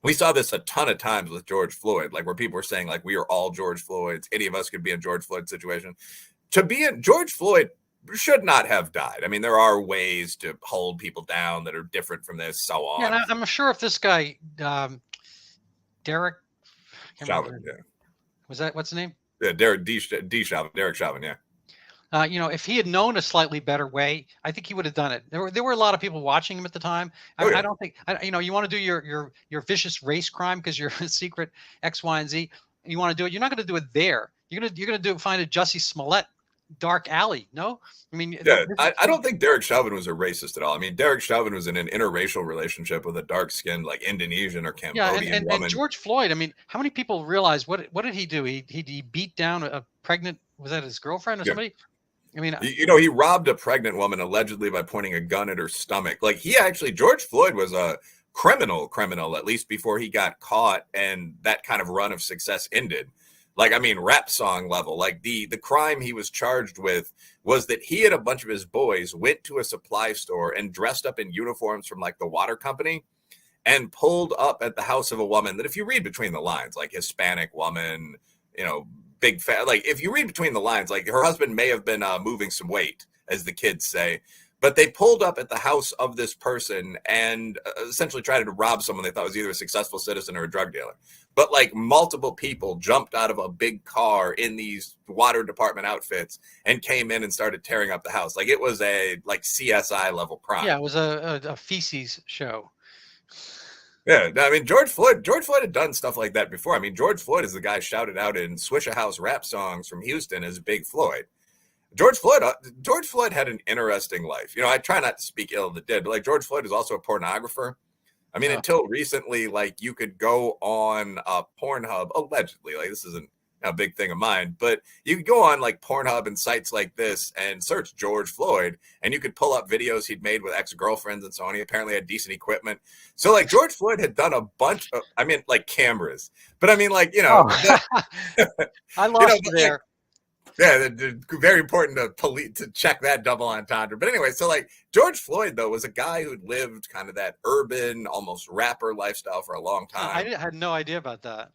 We saw this a ton of times with George Floyd, like where people were saying, like, we are all George Floyds. Any of us could be in George Floyd situation. To be in George Floyd should not have died. I mean, there are ways to hold people down that are different from this, so on. Yeah, and I'm sure if this guy, Derek Chauvin, yeah. Was that, what's the name? Yeah, Derek Chauvin, Derek Chauvin, yeah. If he had known a slightly better way, I think he would have done it. There were a lot of people watching him at the time. I don't think, you want to do your vicious race crime because you're a secret X, Y, and Z. And you want to do it. You're not going to do it there. You're going to find a Jussie Smollett dark alley. No, I mean, yeah, I don't think Derek Chauvin was a racist at all. I mean, Derek Chauvin was in an interracial relationship with a dark-skinned, like, Indonesian or Cambodian woman. And George Floyd, I mean, how many people realize what did he do? He beat down a pregnant, was that his girlfriend or somebody? I mean, he robbed a pregnant woman allegedly by pointing a gun at her stomach. Like, George Floyd was a criminal, at least before he got caught and that kind of run of success ended. Like, I mean, rap song level. Like, the crime he was charged with was that he and a bunch of his boys went to a supply store and dressed up in uniforms from, like, the water company and pulled up at the house of a woman that, if you read between the lines, like, Hispanic woman, big fat, like, if you read between the lines, like, her husband may have been moving some weight, as the kids say. But they pulled up at the house of this person and essentially tried to rob someone they thought was either a successful citizen or a drug dealer. But, like, multiple people jumped out of a big car in these water department outfits and came in and started tearing up the house. Like, it was a, like, CSI level crime. Yeah, it was a feces show. Yeah, I mean, George Floyd had done stuff like that before. I mean, George Floyd is the guy shouted out in Swishahouse rap songs from Houston as Big Floyd. George Floyd had an interesting life. I try not to speak ill of the dead, but, like, George Floyd is also a pornographer. I mean, until recently, like, you could go on Pornhub, allegedly, like, this isn't a big thing of mine, but you could go on, like, Pornhub and sites like this and search George Floyd, and you could pull up videos he'd made with ex-girlfriends and so on. He apparently had decent equipment. So, like, George Floyd had done a bunch of, I mean, like, cameras. But, I mean, like, I lost you there. Yeah, very important to check that double entendre. But anyway, so, like, George Floyd, though, was a guy who'd lived kind of that urban, almost rapper lifestyle for a long time. I had no idea about that.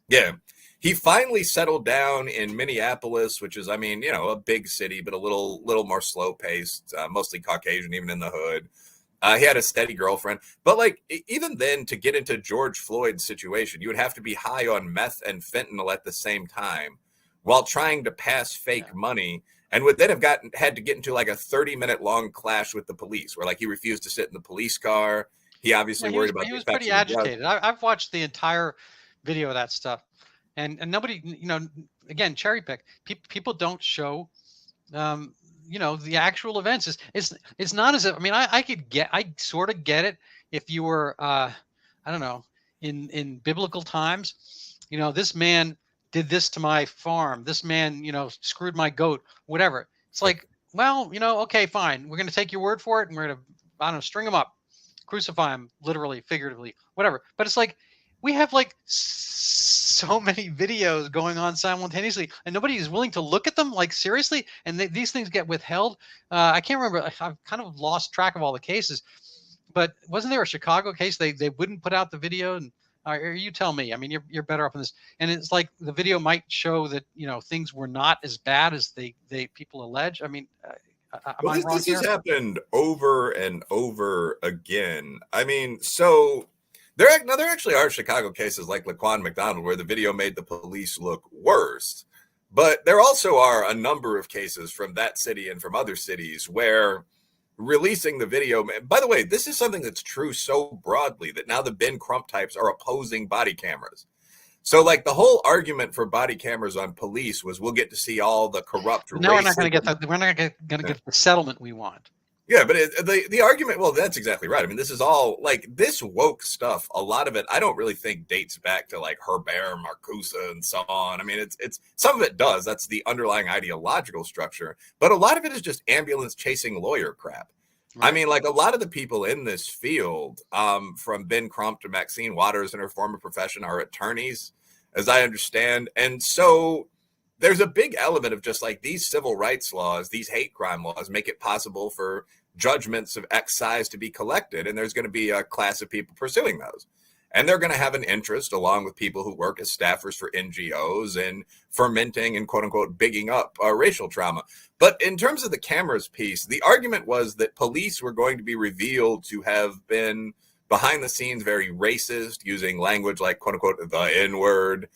Yeah. He finally settled down in Minneapolis, which is, I mean, a big city, but a little more slow-paced, mostly Caucasian, even in the hood. He had a steady girlfriend. But, like, even then, to get into George Floyd's situation, you would have to be high on meth and fentanyl at the same time, while trying to pass fake money, and would then have had to get into, like, a 30-minute long clash with the police, where, like, he refused to sit in the police car. He obviously worried about. He was pretty agitated. I've watched the entire video of that stuff, and nobody, again, cherry pick. People don't show, the actual events. It's not as if, I mean, I sort of get it if you were, I don't know, in biblical times, this man did this to my farm. This man, screwed my goat, whatever. It's like, well, okay, fine. We're going to take your word for it, and we're going to, I don't know, string them up, crucify them, literally, figuratively, whatever. But it's like we have like so many videos going on simultaneously, and nobody is willing to look at them. Like, seriously, and these things get withheld. I can't remember. I've kind of lost track of all the cases, but wasn't there a Chicago case? They wouldn't put out the video, and or you tell me. I mean, you're better up on this. And it's like the video might show that things were not as bad as they people allege. I mean, am I wrong this here? has happened over and over again. I mean, so there actually are Chicago cases like Laquan McDonald where the video made the police look worse. But there also are a number of cases from that city and from other cities where releasing the video, by the way, this is something that's true so broadly that now the Ben Crump types are opposing body cameras. So like the whole argument for body cameras on police was we'll get to see all the corrupt. No, we're not going to get we're not going to get the settlement we want. Yeah, but the argument, well, that's exactly right. I mean, this is all like this woke stuff. A lot of it, I don't really think dates back to like Herbert Marcuse and so on. I mean, it's some of it does. That's the underlying ideological structure. But a lot of it is just ambulance chasing lawyer crap. Right. I mean, like a lot of the people in this field, from Ben Crump to Maxine Waters in her former profession, are attorneys, as I understand. And so there's a big element of just like these civil rights laws, these hate crime laws make it possible for judgments of X size to be collected. And there's going to be a class of people pursuing those. And they're going to have an interest, along with people who work as staffers for NGOs, in fermenting and quote unquote bigging up racial trauma. But in terms of the cameras piece, the argument was that police were going to be revealed to have been behind the scenes very racist, using language like quote unquote the N-word,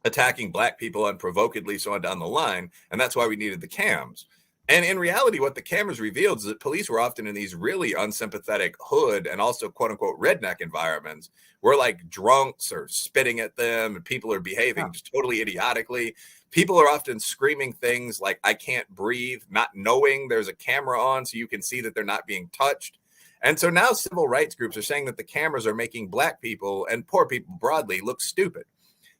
attacking black people unprovokedly, so on down the line. And that's why we needed the cams. And in reality, what the cameras revealed is that police were often in these really unsympathetic hood and also quote unquote redneck environments where like drunks are spitting at them and people are behaving just totally idiotically. People are often screaming things like, I can't breathe, not knowing there's a camera on so you can see that they're not being touched. And so now civil rights groups are saying that the cameras are making black people and poor people broadly look stupid.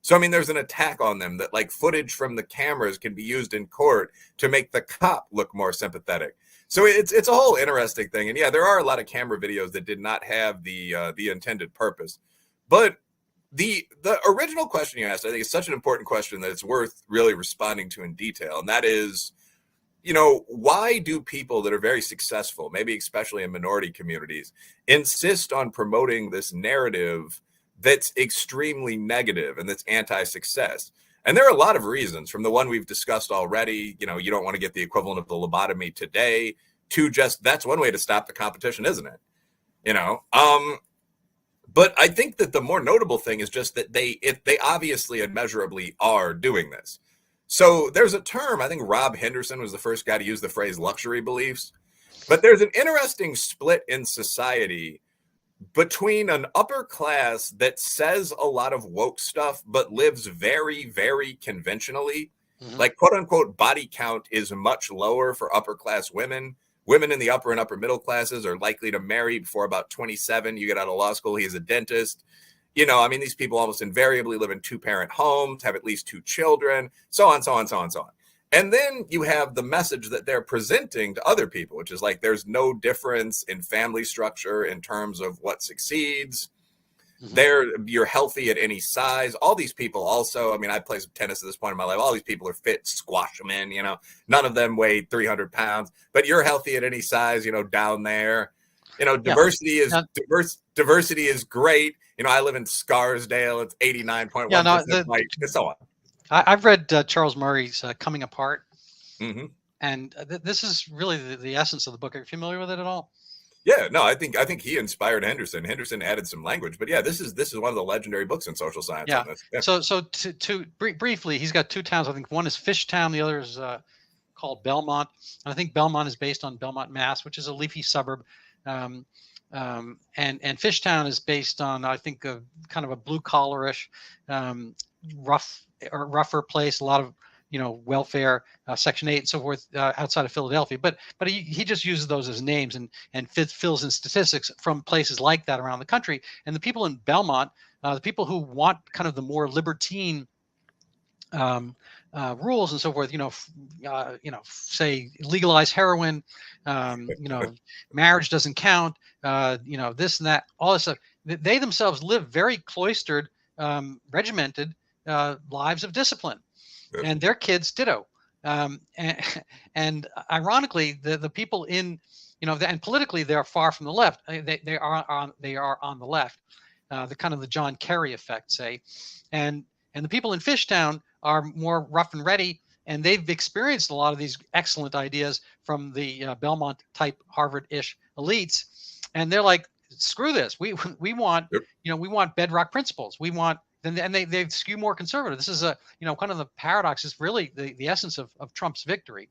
So, I mean, there's an attack on them that like footage from the cameras can be used in court to make the cop look more sympathetic. So it's a whole interesting thing. And yeah, there are a lot of camera videos that did not have the intended purpose. But the original question you asked, I think, is such an important question that it's worth really responding to in detail. And that is, why do people that are very successful, maybe especially in minority communities, insist on promoting this narrative that's extremely negative and that's anti-success? And there are a lot of reasons, from the one we've discussed already, you don't want to get the equivalent of the lobotomy today, to just that's one way to stop the competition, isn't it? But I think that the more notable thing is just that they obviously and measurably are doing this. So there's a term, I think Rob Henderson was the first guy to use the phrase luxury beliefs, but there's an interesting split in society between an upper class that says a lot of woke stuff, but lives very, very conventionally. Mm-hmm. Like quote unquote body count is much lower for upper class women. Women in the upper and upper middle classes are likely to marry before about 27. You get out of law school, he's a dentist. These people almost invariably live in 2-parent homes, have at least 2 children, so on, so on, so on, so on. And then you have the message that they're presenting to other people, which is like there's no difference in family structure in terms of what succeeds. Mm-hmm. You're healthy at any size. All these people also, I play some tennis at this point in my life. All these people are fit, squash them in, none of them weigh 300 pounds, but you're healthy at any size, down there. Diversity is great. I live in Scarsdale. It's 89.1% white, and so on. I've read Charles Murray's Coming Apart, mm-hmm. and this is really the essence of the book. Are you familiar with it at all? Yeah, no, I think he inspired Henderson. Henderson added some language, but yeah, this is one of the legendary books in social science. Yeah. On this. Yeah. So to briefly, he's got 2 towns. I think one is Fishtown, the other is called Belmont. And I think Belmont is based on Belmont, Mass, which is a leafy suburb. And Fishtown is based on, I think, a kind of a blue collarish, rougher place, a lot of welfare, Section 8 and so forth, outside of Philadelphia. But he just uses those as names and fills in statistics from places like that around the country. And the people in Belmont, the people who want kind of the more libertine rules and so forth. Say legalize heroin. Marriage doesn't count. This and that. All this stuff. They themselves live very cloistered, regimented lives of discipline, and their kids ditto. And ironically, the people in, and politically they're far from the left. They are on the left, the kind of the John Kerry effect, say, and the people in Fishtown are more rough and ready, and they've experienced a lot of these excellent ideas from the Belmont type Harvard-ish elites, and they're like, screw this. We want we want bedrock principles. We want, and they skew more conservative. This is kind of the paradox is really the essence of Trump's victory.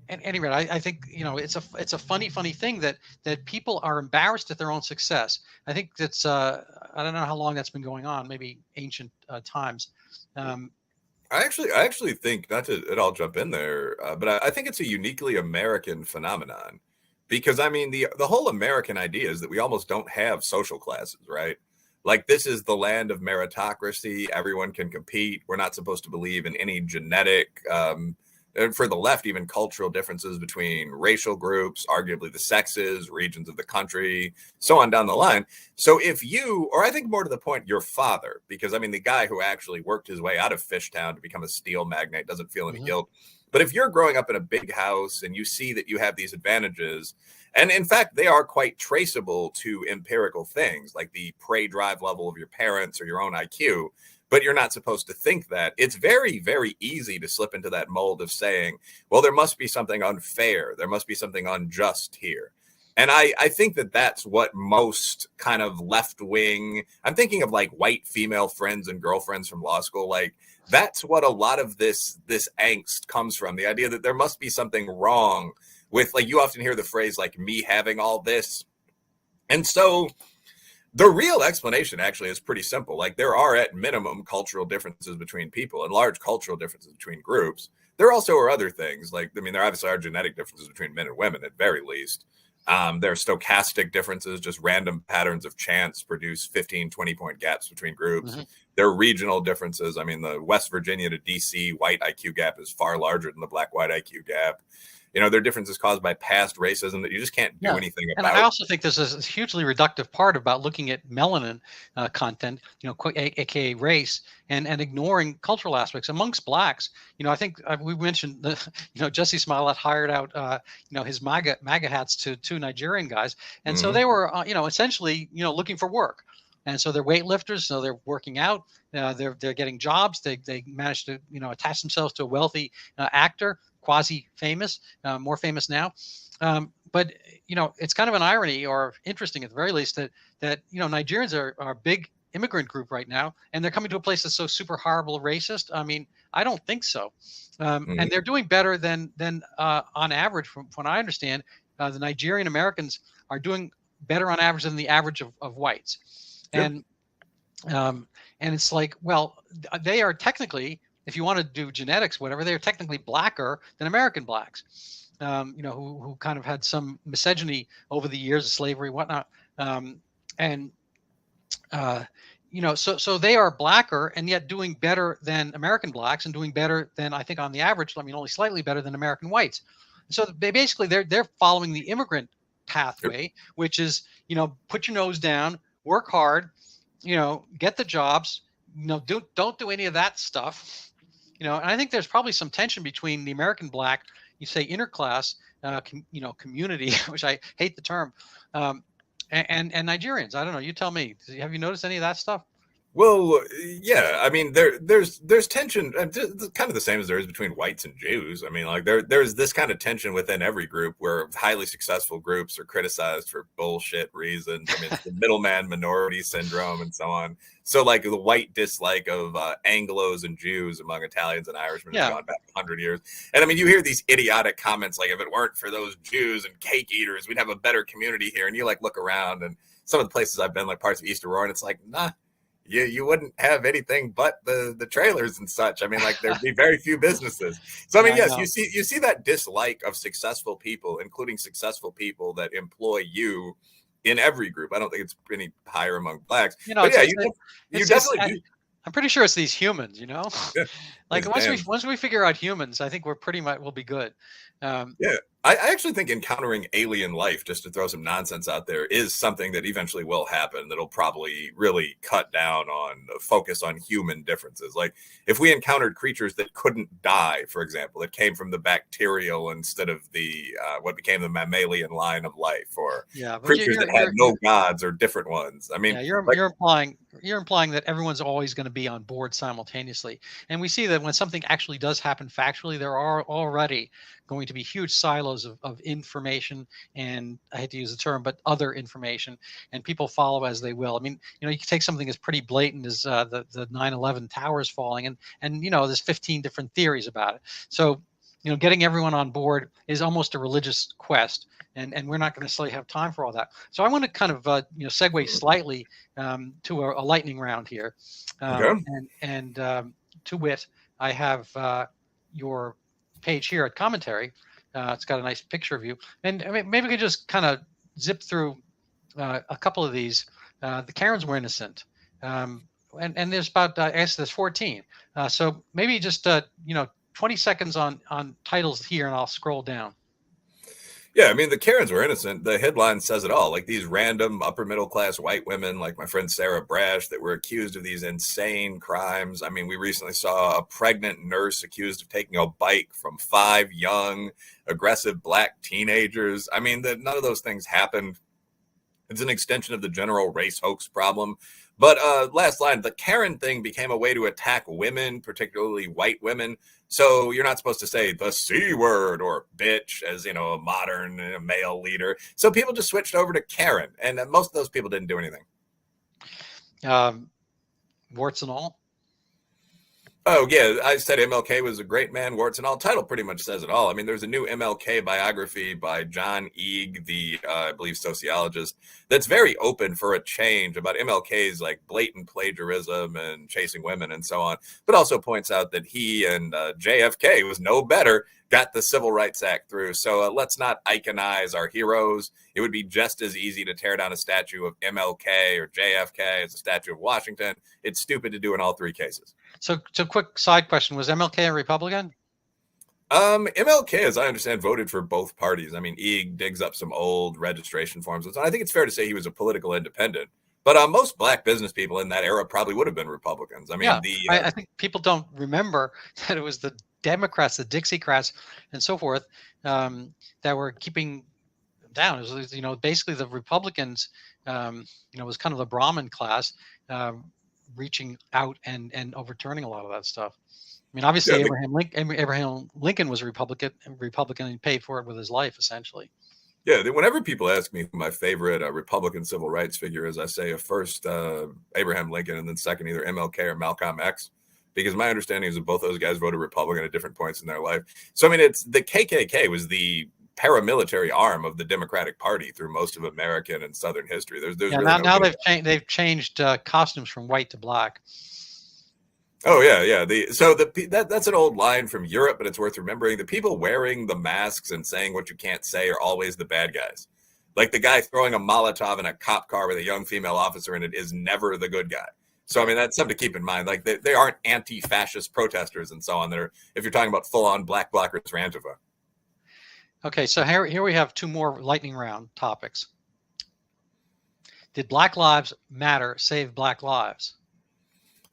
At any rate, I think it's a funny thing that people are embarrassed at their own success. I think that's I don't know how long that's been going on. Maybe ancient times. I actually think, not to at all jump in there, but I think it's a uniquely American phenomenon, because I mean the whole American idea is that we almost don't have social classes, right? Like, this is the land of meritocracy. Everyone can compete. We're not supposed to believe in any genetic. For the left, even cultural differences between racial groups, arguably the sexes, regions of the country, so on down the line. So if you, or I think more to the point, your father, because I mean, the guy who actually worked his way out of Fishtown to become a steel magnate doesn't feel any guilt. But if you're growing up in a big house and you see that you have these advantages, and in fact, they are quite traceable to empirical things like the prey drive level of your parents or your own IQ, but you're not supposed to think that. It's very, very easy to slip into that mold of saying, well, there must be something unfair. There must be something unjust here. And I think that that's what most kind of left wing, I'm thinking of like white female friends and girlfriends from law school. Like, that's what a lot of this angst comes from. The idea that there must be something wrong with, like, you often hear the phrase like me having all this. And so the real explanation actually is pretty simple. Like, there are at minimum cultural differences between people and large cultural differences between groups. There also are other things. Like, I mean, there obviously are genetic differences between men and women at very least. There are stochastic differences, just random patterns of chance produce 15, 20-point gaps between groups. There are regional differences. I mean, the West Virginia to DC white IQ gap is far larger than the black-white IQ gap. There are differences caused by past racism that you just can't do anything about. And I also think there's a hugely reductive part about looking at melanin content, aka race, and ignoring cultural aspects amongst blacks. I think we mentioned Jesse Smollett hired out his MAGA hats to two Nigerian guys, and so they were essentially looking for work. And so they're weightlifters, so they're working out. They're getting jobs. They managed to attach themselves to a wealthy actor, quasi-famous, more famous now. But it's kind of an irony, or interesting at the very least, that Nigerians are a big immigrant group right now, and they're coming to a place that's so super horrible, racist. I mean, I don't think so. And they're doing better than on average, from what I understand. The Nigerian Americans are doing better on average than the average of whites. And it's like, well, they are technically, if you want to do genetics, whatever, they're technically blacker than American blacks, who kind of had some misogyny over the years of slavery, whatnot. So they are blacker and yet doing better than American blacks, and doing better than, I think on the average, I mean, only slightly better than American whites. So they basically, they're following the immigrant pathway, which is, put your nose down, work hard, get the jobs, don't do any of that stuff, and I think there's probably some tension between the American black, you say interclass, community, which I hate the term, and Nigerians. I don't know. You tell me. Have you noticed any of that stuff? Well, yeah. I mean, there's tension, kind of the same as there is between whites and Jews. I mean, like there's this kind of tension within every group, where highly successful groups are criticized for bullshit reasons. I mean, it's the middleman minority syndrome and so on. So, like, the white dislike of Anglos and Jews among Italians and Irishmen has gone back 100 years. And I mean, you hear these idiotic comments like, if it weren't for those Jews and cake eaters, we'd have a better community here. And you like look around, and some of the places I've been, like parts of East Aurora, and it's like, nah. You wouldn't have anything but the trailers and such. I mean, like, there'd be very few businesses. So I mean, yes, you see that dislike of successful people, including successful people that employ you, in every group. I don't think it's any higher among blacks. But yeah, you definitely do. I'm pretty sure it's these humans, Yeah, like these damn. once we figure out humans, I think we'll be good. Yeah, I actually think encountering alien life, just to throw some nonsense out there, is something that eventually will happen. That'll probably really cut down on the focus on human differences. Like if we encountered creatures that couldn't die, for example, that came from the bacterial instead of the what became the mammalian line of life, or Yeah, but creatures that had no gods or different ones. I mean, yeah, like, you're implying that everyone's always going to be on board simultaneously. And we see that when something actually does happen factually, there are already going to be huge silos of information, and I hate to use the term, but other information, and people follow as they will. I mean, you can take something as pretty blatant as the 9/11 towers falling, and there's 15 different theories about it. So getting everyone on board is almost a religious quest, and we're not going to necessarily have time for all that. So I want to kind of segue slightly to a lightning round here, okay. to wit, I have your page here at commentary. It's got a nice picture of you, and I mean, maybe we could just kind of zip through a couple of these. The Karens were innocent, and there's about I guess there's 14. So maybe just 20 seconds on titles here, and I'll scroll down. Yeah, I mean, the Karens were innocent. The headline says it all. Like these random upper middle class white women, like my friend Sarah Brash, that were accused of these insane crimes. I mean, we recently saw a pregnant nurse accused of taking a bite from 5 young, aggressive black teenagers. I mean, none of those things happened. It's an extension of the general race hoax problem. But last line, the Karen thing became a way to attack women, particularly white women. So you're not supposed to say the C word or bitch as, a modern male leader. So people just switched over to Karen. And most of those people didn't do anything. Warts and all. Oh, yeah. I said MLK was a great man, warts and all. Title pretty much says it all. I mean, there's a new MLK biography by John Eeg, the, I believe, sociologist, that's very open for a change about MLK's like blatant plagiarism and chasing women and so on, but also points out that he and JFK was no better, got the Civil Rights Act through. So let's not iconize our heroes. It would be just as easy to tear down a statue of MLK or JFK as a statue of Washington. It's stupid to do in all 3 cases. So quick side question: was MLK a Republican? MLK, as I understand, voted for both parties. I mean, Eeg digs up some old registration forms, and so I think it's fair to say he was a political independent. But most black business people in that era probably would have been Republicans. I mean, yeah, I think people don't remember that it was the Democrats, the Dixiecrats, and so forth that were keeping them down. It was, basically the Republicans, was kind of the Brahmin class reaching out and overturning a lot of that stuff. I mean, obviously, Abraham Lincoln was a Republican, and he paid for it with his life, essentially. Yeah, whenever people ask me who my favorite Republican civil rights figure is, I say first Abraham Lincoln, and then second either MLK or Malcolm X, because my understanding is that both those guys voted Republican at different points in their life. So, I mean, it's the KKK was the paramilitary arm of the Democratic Party through most of American and Southern history. There's really now they've changed costumes from white to black. Oh yeah. That's an old line from Europe, but it's worth remembering. The people wearing the masks and saying what you can't say are always the bad guys. Like the guy throwing a Molotov in a cop car with a young female officer in it is never the good guy. So, I mean, that's something to keep in mind. Like they aren't anti-fascist protesters and so on. If you're talking about full-on black blockers for Antifa. Okay, so here we have 2 more lightning round topics. Did Black Lives Matter save Black lives?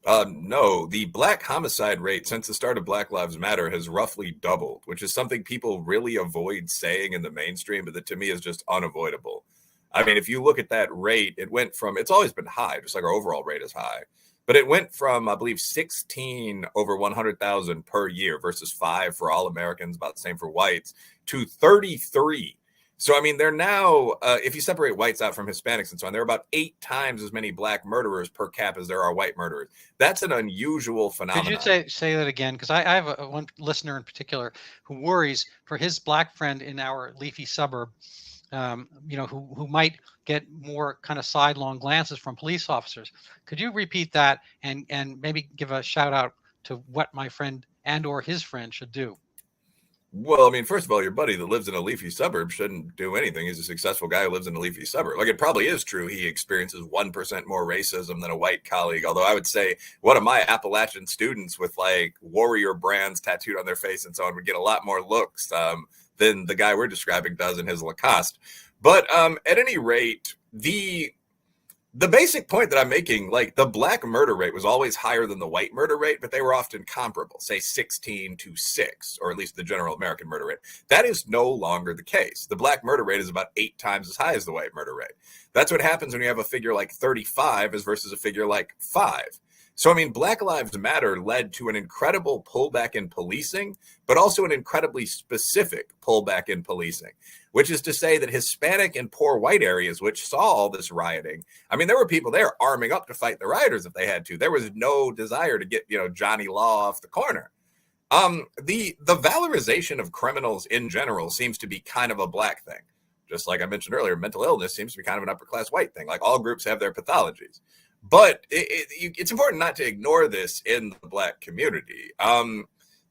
No, the black homicide rate since the start of Black Lives Matter has roughly doubled, which is something people really avoid saying in the mainstream, but that to me is just unavoidable. I mean, if you look at that rate, it's always been high, just like our overall rate is high. But it went from, I believe, 16 over 100,000 per year versus 5 for all Americans, about the same for whites, to 33. So, I mean, they're now, if you separate whites out from Hispanics and so on, there are about 8 times as many black murderers per cap as there are white murderers. That's an unusual phenomenon. Could you say that again? Because I have one listener in particular who worries for his black friend in our leafy suburb, who might get more kind of sidelong glances from police officers. Could you repeat that and maybe give a shout out to what my friend and or his friend should do? Well, I mean, first of all, your buddy that lives in a leafy suburb shouldn't do anything. He's a successful guy who lives in a leafy suburb. Like, it probably is true he experiences 1% more racism than a white colleague. Although I would say one of my Appalachian students with like warrior brands tattooed on their face and so on would get a lot more looks than the guy we're describing does in his Lacoste. But at any rate, the basic point that I'm making, like, the black murder rate was always higher than the white murder rate, but they were often comparable, say 16 to 6, or at least the general American murder rate. That is no longer the case. The black murder rate is about 8 times as high as the white murder rate. That's what happens when you have a figure like 35 as versus a figure like 5. So, I mean, Black Lives Matter led to an incredible pullback in policing, but also an incredibly specific pullback in policing, which is to say that Hispanic and poor white areas, which saw all this rioting, I mean, there were people there arming up to fight the rioters if they had to. There was no desire to get, Johnny Law off the corner. The valorization of criminals in general seems to be kind of a black thing. Just like I mentioned earlier, mental illness seems to be kind of an upper class white thing. Like, all groups have their pathologies. But it's important not to ignore this in the black community.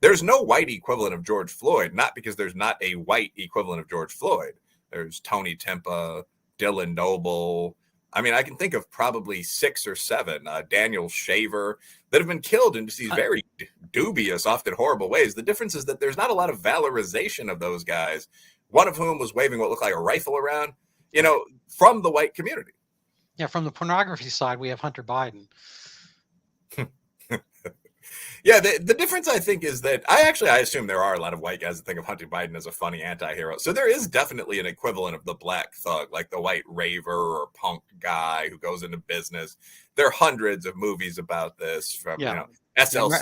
There's no white equivalent of George Floyd, not because there's not a white equivalent of George Floyd. There's Tony Tempa, Dylan Noble. I mean, I can think of probably 6 or 7, Daniel Shaver, that have been killed in just these very dubious, often horrible ways. The difference is that there's not a lot of valorization of those guys, one of whom was waving what looked like a rifle around, from the white community. Yeah, from the pornography side, we have Hunter Biden. Yeah, the difference, I think, is that I assume there are a lot of white guys that think of Hunter Biden as a funny anti-hero. So there is definitely an equivalent of the black thug, like the white raver or punk guy who goes into business. There are hundreds of movies about this from, SLC.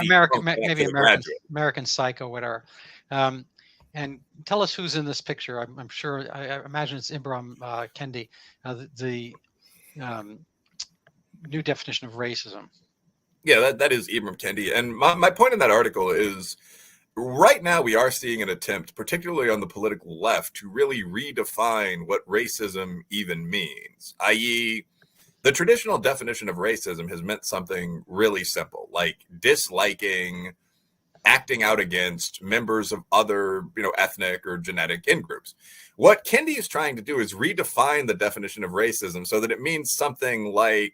American Psycho, whatever. And tell us who's in this picture. I'm sure, I imagine it's Ibram Kendi, the new definition of racism. Yeah, that is Ibram Kendi. And my point in that article is, right now we are seeing an attempt, particularly on the political left, to really redefine what racism even means, i.e., the traditional definition of racism has meant something really simple, like disliking, acting out against members of other, ethnic or genetic in-groups. What Kendi is trying to do is redefine the definition of racism so that it means something like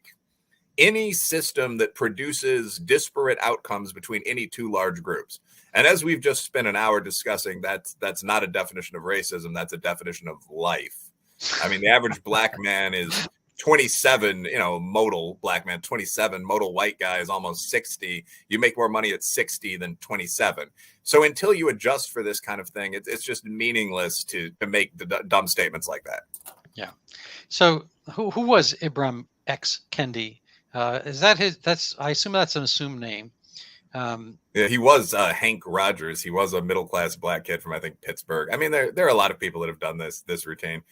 any system that produces disparate outcomes between any two large groups. And as we've just spent an hour discussing, that's not a definition of racism, that's a definition of life. I mean, the average black man is 27, modal black man, 27, modal white guy is almost 60. You make more money at 60 than 27. So until you adjust for this kind of thing, it's just meaningless to make the dumb statements like that. Yeah. So who was Ibram X Kendi? Is that I assume that's an assumed name. Yeah, he was Hank Rogers. He was a middle-class black kid from, I think, Pittsburgh. I mean, there are a lot of people that have done this routine.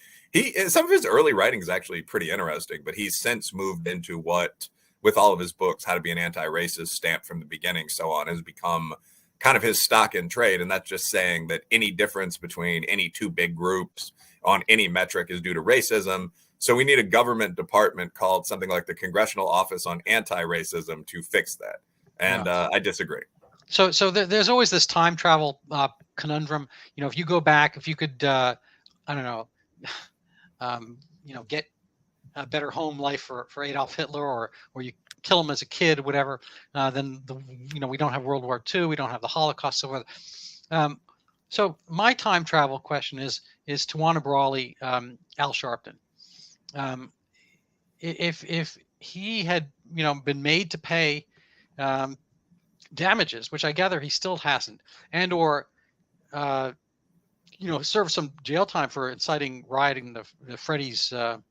Some of his early writing is actually pretty interesting, but he's since moved into what, with all of his books, How to Be an Anti-Racist, Stamped from the Beginning, so on, has become kind of his stock in trade. And that's just saying that any difference between any two big groups on any metric is due to racism. So we need a government department called something like the Congressional Office on Anti-Racism to fix that. And I disagree. So there's always this time travel conundrum. If you go back, if you could, I don't know, get a better home life for Adolf Hitler, or you kill him as a kid, whatever, then we don't have World War II, we don't have the Holocaust, so forth. So my time travel question is Tawana Brawley, Al Sharpton. If he had been made to pay damages, which I gather he still hasn't, and or serve some jail time for inciting rioting the Freddie's what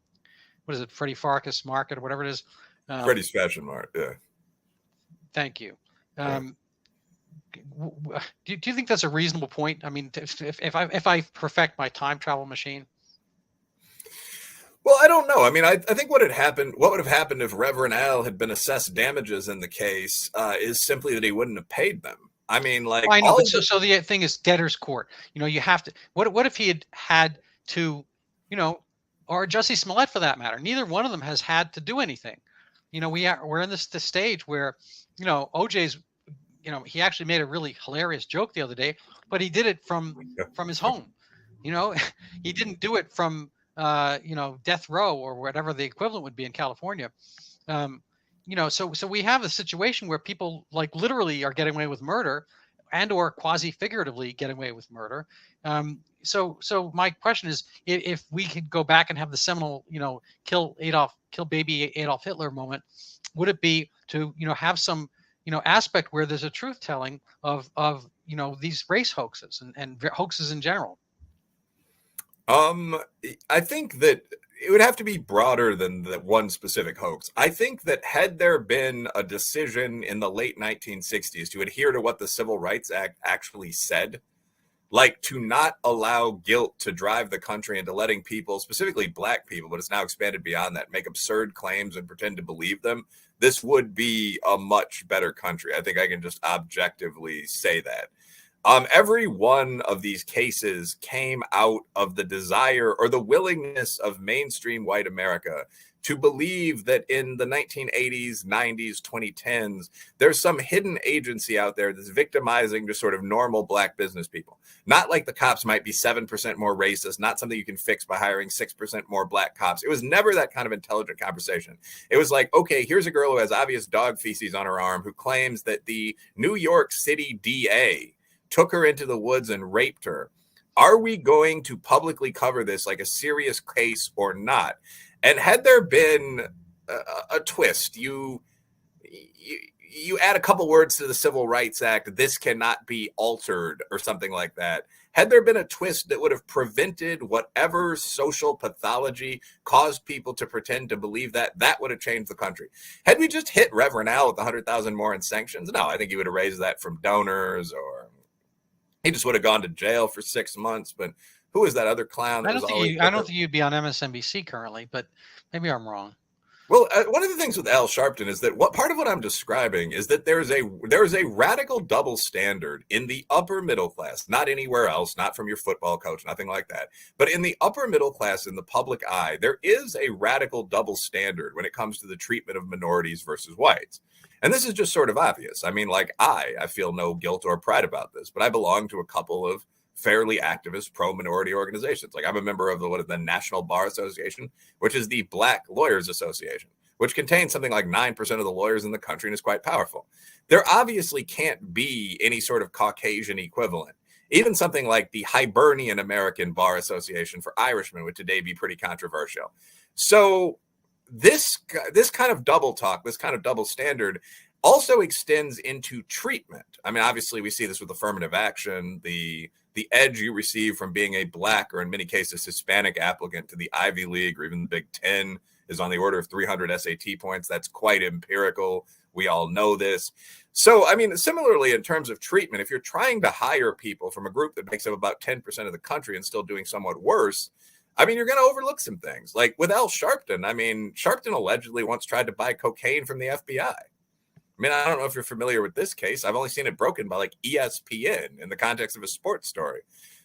is it, Freddie Farkas Market or whatever it is, Freddie's Fashion Mart. Yeah, thank you. Do you think that's a reasonable point? I mean, if I perfect my time travel machine. Well, I don't know. I mean, I think what would have happened if Reverend Al had been assessed damages in the case is simply that he wouldn't have paid them. I mean, like, I know, but so the thing is debtor's court. You have to. What if he had to, or Jussie Smollett for that matter? Neither one of them has had to do anything. We're in this stage where, OJ's he actually made a really hilarious joke the other day, but he did it from his home. He didn't do it from death row or whatever the equivalent would be in California. So we have a situation where people like literally are getting away with murder, and or quasi figuratively getting away with murder. So my question is, if we could go back and have the seminal, kill baby Adolf Hitler moment, would it be to have some aspect where there's a truth telling of these race hoaxes and hoaxes in general? I think that it would have to be broader than the one specific hoax. I think that had there been a decision in the late 1960s to adhere to what the Civil Rights Act actually said, like to not allow guilt to drive the country into letting people, specifically black people, but it's now expanded beyond that, make absurd claims and pretend to believe them, this would be a much better country. I think I can just objectively say that. Every one of these cases came out of the desire or the willingness of mainstream white America to believe that in the 1980s, 90s, 2010s, there's some hidden agency out there that's victimizing just sort of normal black business people. Not like the cops might be 7% more racist, not something you can fix by hiring 6% more black cops. It was never that kind of intelligent conversation. It was like, okay, here's a girl who has obvious dog feces on her arm who claims that the New York City DA took her into the woods and raped her. Are we going to publicly cover this like a serious case or not? And had there been a twist, you add a couple words to the Civil Rights Act, this cannot be altered or something like that. Had there been a twist that would have prevented whatever social pathology caused people to pretend to believe that, that would have changed the country. Had we just hit Reverend Al with 100,000 more in sanctions? No, I think he would have raised that from donors, or he just would have gone to jail for 6 months. But who was that other clown? I don't think you'd be on MSNBC currently, but maybe I'm wrong. Well, one of the things with Al Sharpton is that part of what I'm describing is that there is a radical double standard in the upper middle class, not anywhere else, not from your football coach, nothing like that. But in the upper middle class, in the public eye, there is a radical double standard when it comes to the treatment of minorities versus whites. And this is just sort of obvious. I mean, like I feel no guilt or pride about this, but I belong to a couple of fairly activist pro-minority organizations. Like I'm a member of the National Bar Association, which is the Black Lawyers Association, which contains something like 9% of the lawyers in the country and is quite powerful. There obviously can't be any sort of Caucasian equivalent. Even something like the Hibernian American Bar Association for Irishmen would today be pretty controversial. So this kind of double talk, this kind of double standard also extends into treatment. I mean, obviously we see this with affirmative action, the edge you receive from being a black or in many cases Hispanic applicant to the Ivy League or even the Big Ten is on the order of 300 SAT points. That's quite empirical. We all know this. So, I mean, similarly, in terms of treatment, if you're trying to hire people from a group that makes up about 10% of the country and still doing somewhat worse, I mean, you're going to overlook some things. Like with Al Sharpton, I mean, Sharpton allegedly once tried to buy cocaine from the FBI. I mean, I don't know if you're familiar with this case. I've only seen it broken by like ESPN in the context of a sports story.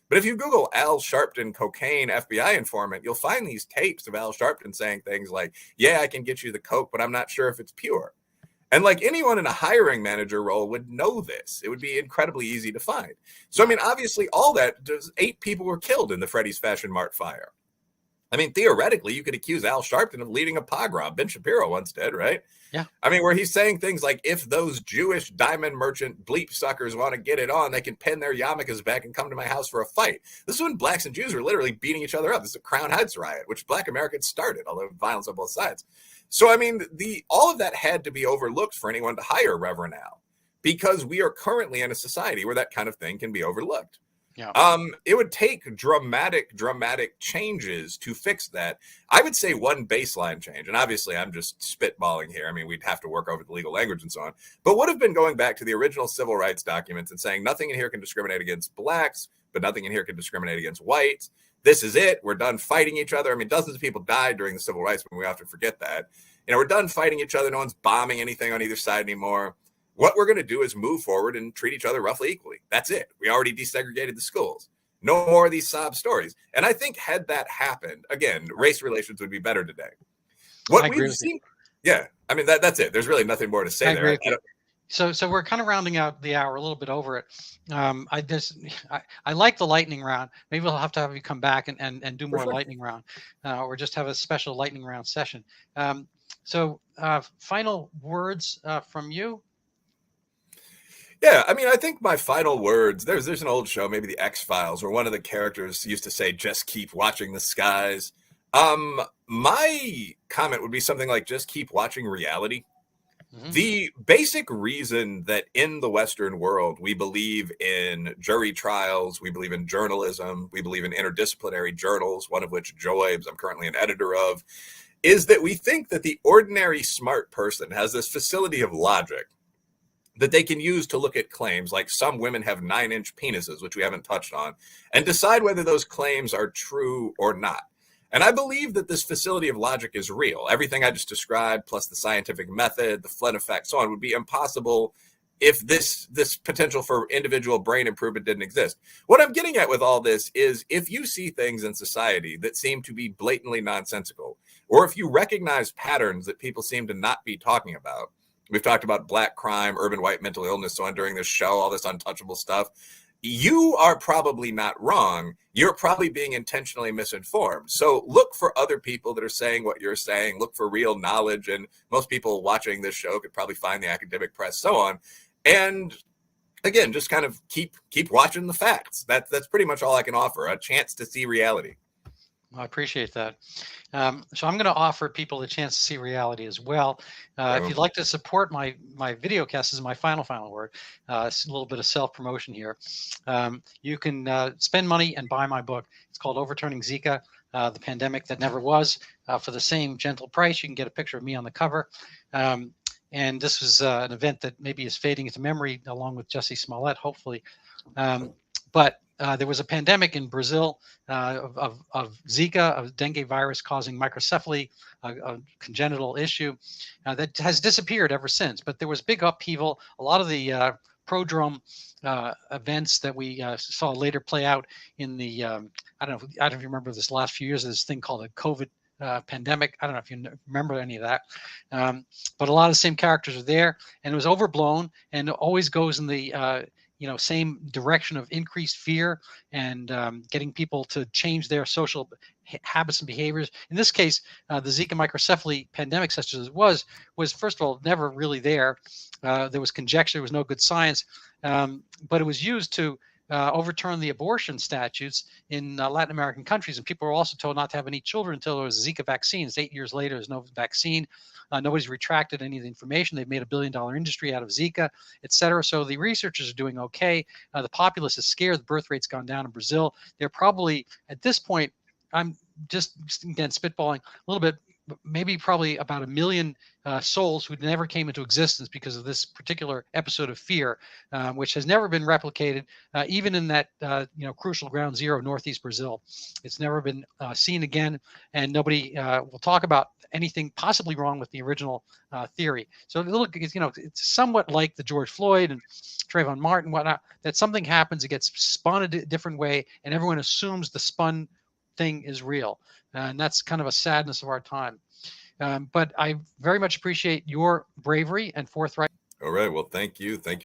But if you Google Al Sharpton cocaine FBI informant, you'll find these tapes of Al Sharpton saying things like, yeah, I can get you the coke, but I'm not sure if it's pure. And like anyone in a hiring manager role would know this. It would be incredibly easy to find. So, I mean, obviously all that, 8 people were killed in the Freddy's Fashion Mart fire. I mean, theoretically, you could accuse Al Sharpton of leading a pogrom. Ben Shapiro once did, right? Yeah. I mean, where he's saying things like, if those Jewish diamond merchant bleep suckers want to get it on, they can pin their yarmulkes back and come to my house for a fight. This is when blacks and Jews were literally beating each other up. This is a Crown Heights riot, which black Americans started, although violence on both sides. So, I mean, all of that had to be overlooked for anyone to hire Reverend Al, because we are currently in a society where that kind of thing can be overlooked. Yeah. It would take dramatic changes to fix that. I would say one baseline change, and obviously I'm just spitballing here. I mean, we'd have to work over the legal language and so on, but would have been going back to the original civil rights documents and saying nothing in here can discriminate against blacks, but nothing in here can discriminate against whites. This is it. We're done fighting each other. I mean, dozens of people died during the civil rights movement. We often forget that. You know, we're done fighting each other. No one's bombing anything on either side anymore. What we're going to do is move forward and treat each other roughly equally. That's it. We already desegregated the schools. No more of these sob stories. And I think had that happened, again, race relations would be better today. What we've seen, yeah, I mean, that's it. There's really nothing more to say there. So we're kind of rounding out the hour, a little bit over it. I like the lightning round. Maybe we'll have to have you come back and do more sure. lightning round, or just have a special lightning round session. Final words from you. Yeah, I mean, I think my final words. There's an old show, maybe the X-Files, where one of the characters used to say, "Just keep watching the skies." My comment would be something like, "Just keep watching reality." Mm-hmm. The basic reason that in the Western world we believe in jury trials, we believe in journalism, we believe in interdisciplinary journals, one of which Joybs, I'm currently an editor of, is that we think that the ordinary smart person has this facility of logic that they can use to look at claims like some women have 9-inch penises, which we haven't touched on, and decide whether those claims are true or not. And I believe that this facility of logic is real. Everything I just described, plus the scientific method, the Flynn effect, so on, would be impossible if this potential for individual brain improvement didn't exist. What I'm getting at with all this is if you see things in society that seem to be blatantly nonsensical, or if you recognize patterns that people seem to not be talking about, we've talked about black crime, urban white mental illness, so on during this show, all this untouchable stuff. You are probably not wrong. You're probably being intentionally misinformed. So look for other people that are saying what you're saying. Look for real knowledge. And most people watching this show could probably find the academic press, so on. And again, just kind of keep watching the facts. That's pretty much all I can offer, a chance to see reality. I appreciate that. So I'm going to offer people a chance to see reality as well. If you'd like to support my video cast, this is my final word. It's a little bit of self-promotion here. You can spend money and buy my book. It's called Overturning Zika, the Pandemic That Never Was. For the same gentle price, you can get a picture of me on the cover. And this was an event that maybe is fading into memory, along with Jesse Smollett, hopefully. But there was a pandemic in Brazil of Zika, of dengue virus causing microcephaly, a congenital issue that has disappeared ever since. But there was big upheaval. A lot of the prodrome events that we saw later play out in the, I don't know if you remember this last few years, this thing called the COVID pandemic. I don't know if you remember any of that, but a lot of the same characters are there, and it was overblown, and it always goes in the same direction of increased fear and getting people to change their social habits and behaviors. In this case, the Zika microcephaly pandemic, such as it was first of all never really there. There was conjecture, there was no good science, but it was used to overturn the abortion statutes in Latin American countries. And people were also told not to have any children until there was a Zika vaccine. It's 8 years later, there's no vaccine. Nobody's retracted any of the information. They've made $1 billion industry out of Zika, et cetera. So the researchers are doing okay. The populace is scared. The birth rate's gone down in Brazil. They're probably, at this point, I'm just again spitballing a little bit, maybe probably about 1 million souls who never came into existence because of this particular episode of fear, which has never been replicated, even in that crucial ground zero, Northeast Brazil. It's never been seen again, and nobody will talk about anything possibly wrong with the original theory. So look, it's somewhat like the George Floyd and Trayvon Martin, whatnot. That something happens, it gets spun a different way, and everyone assumes the spun thing is real. And that's kind of a sadness of our time. But I very much appreciate your bravery and forthright. All right. Well, thank you. Thank you.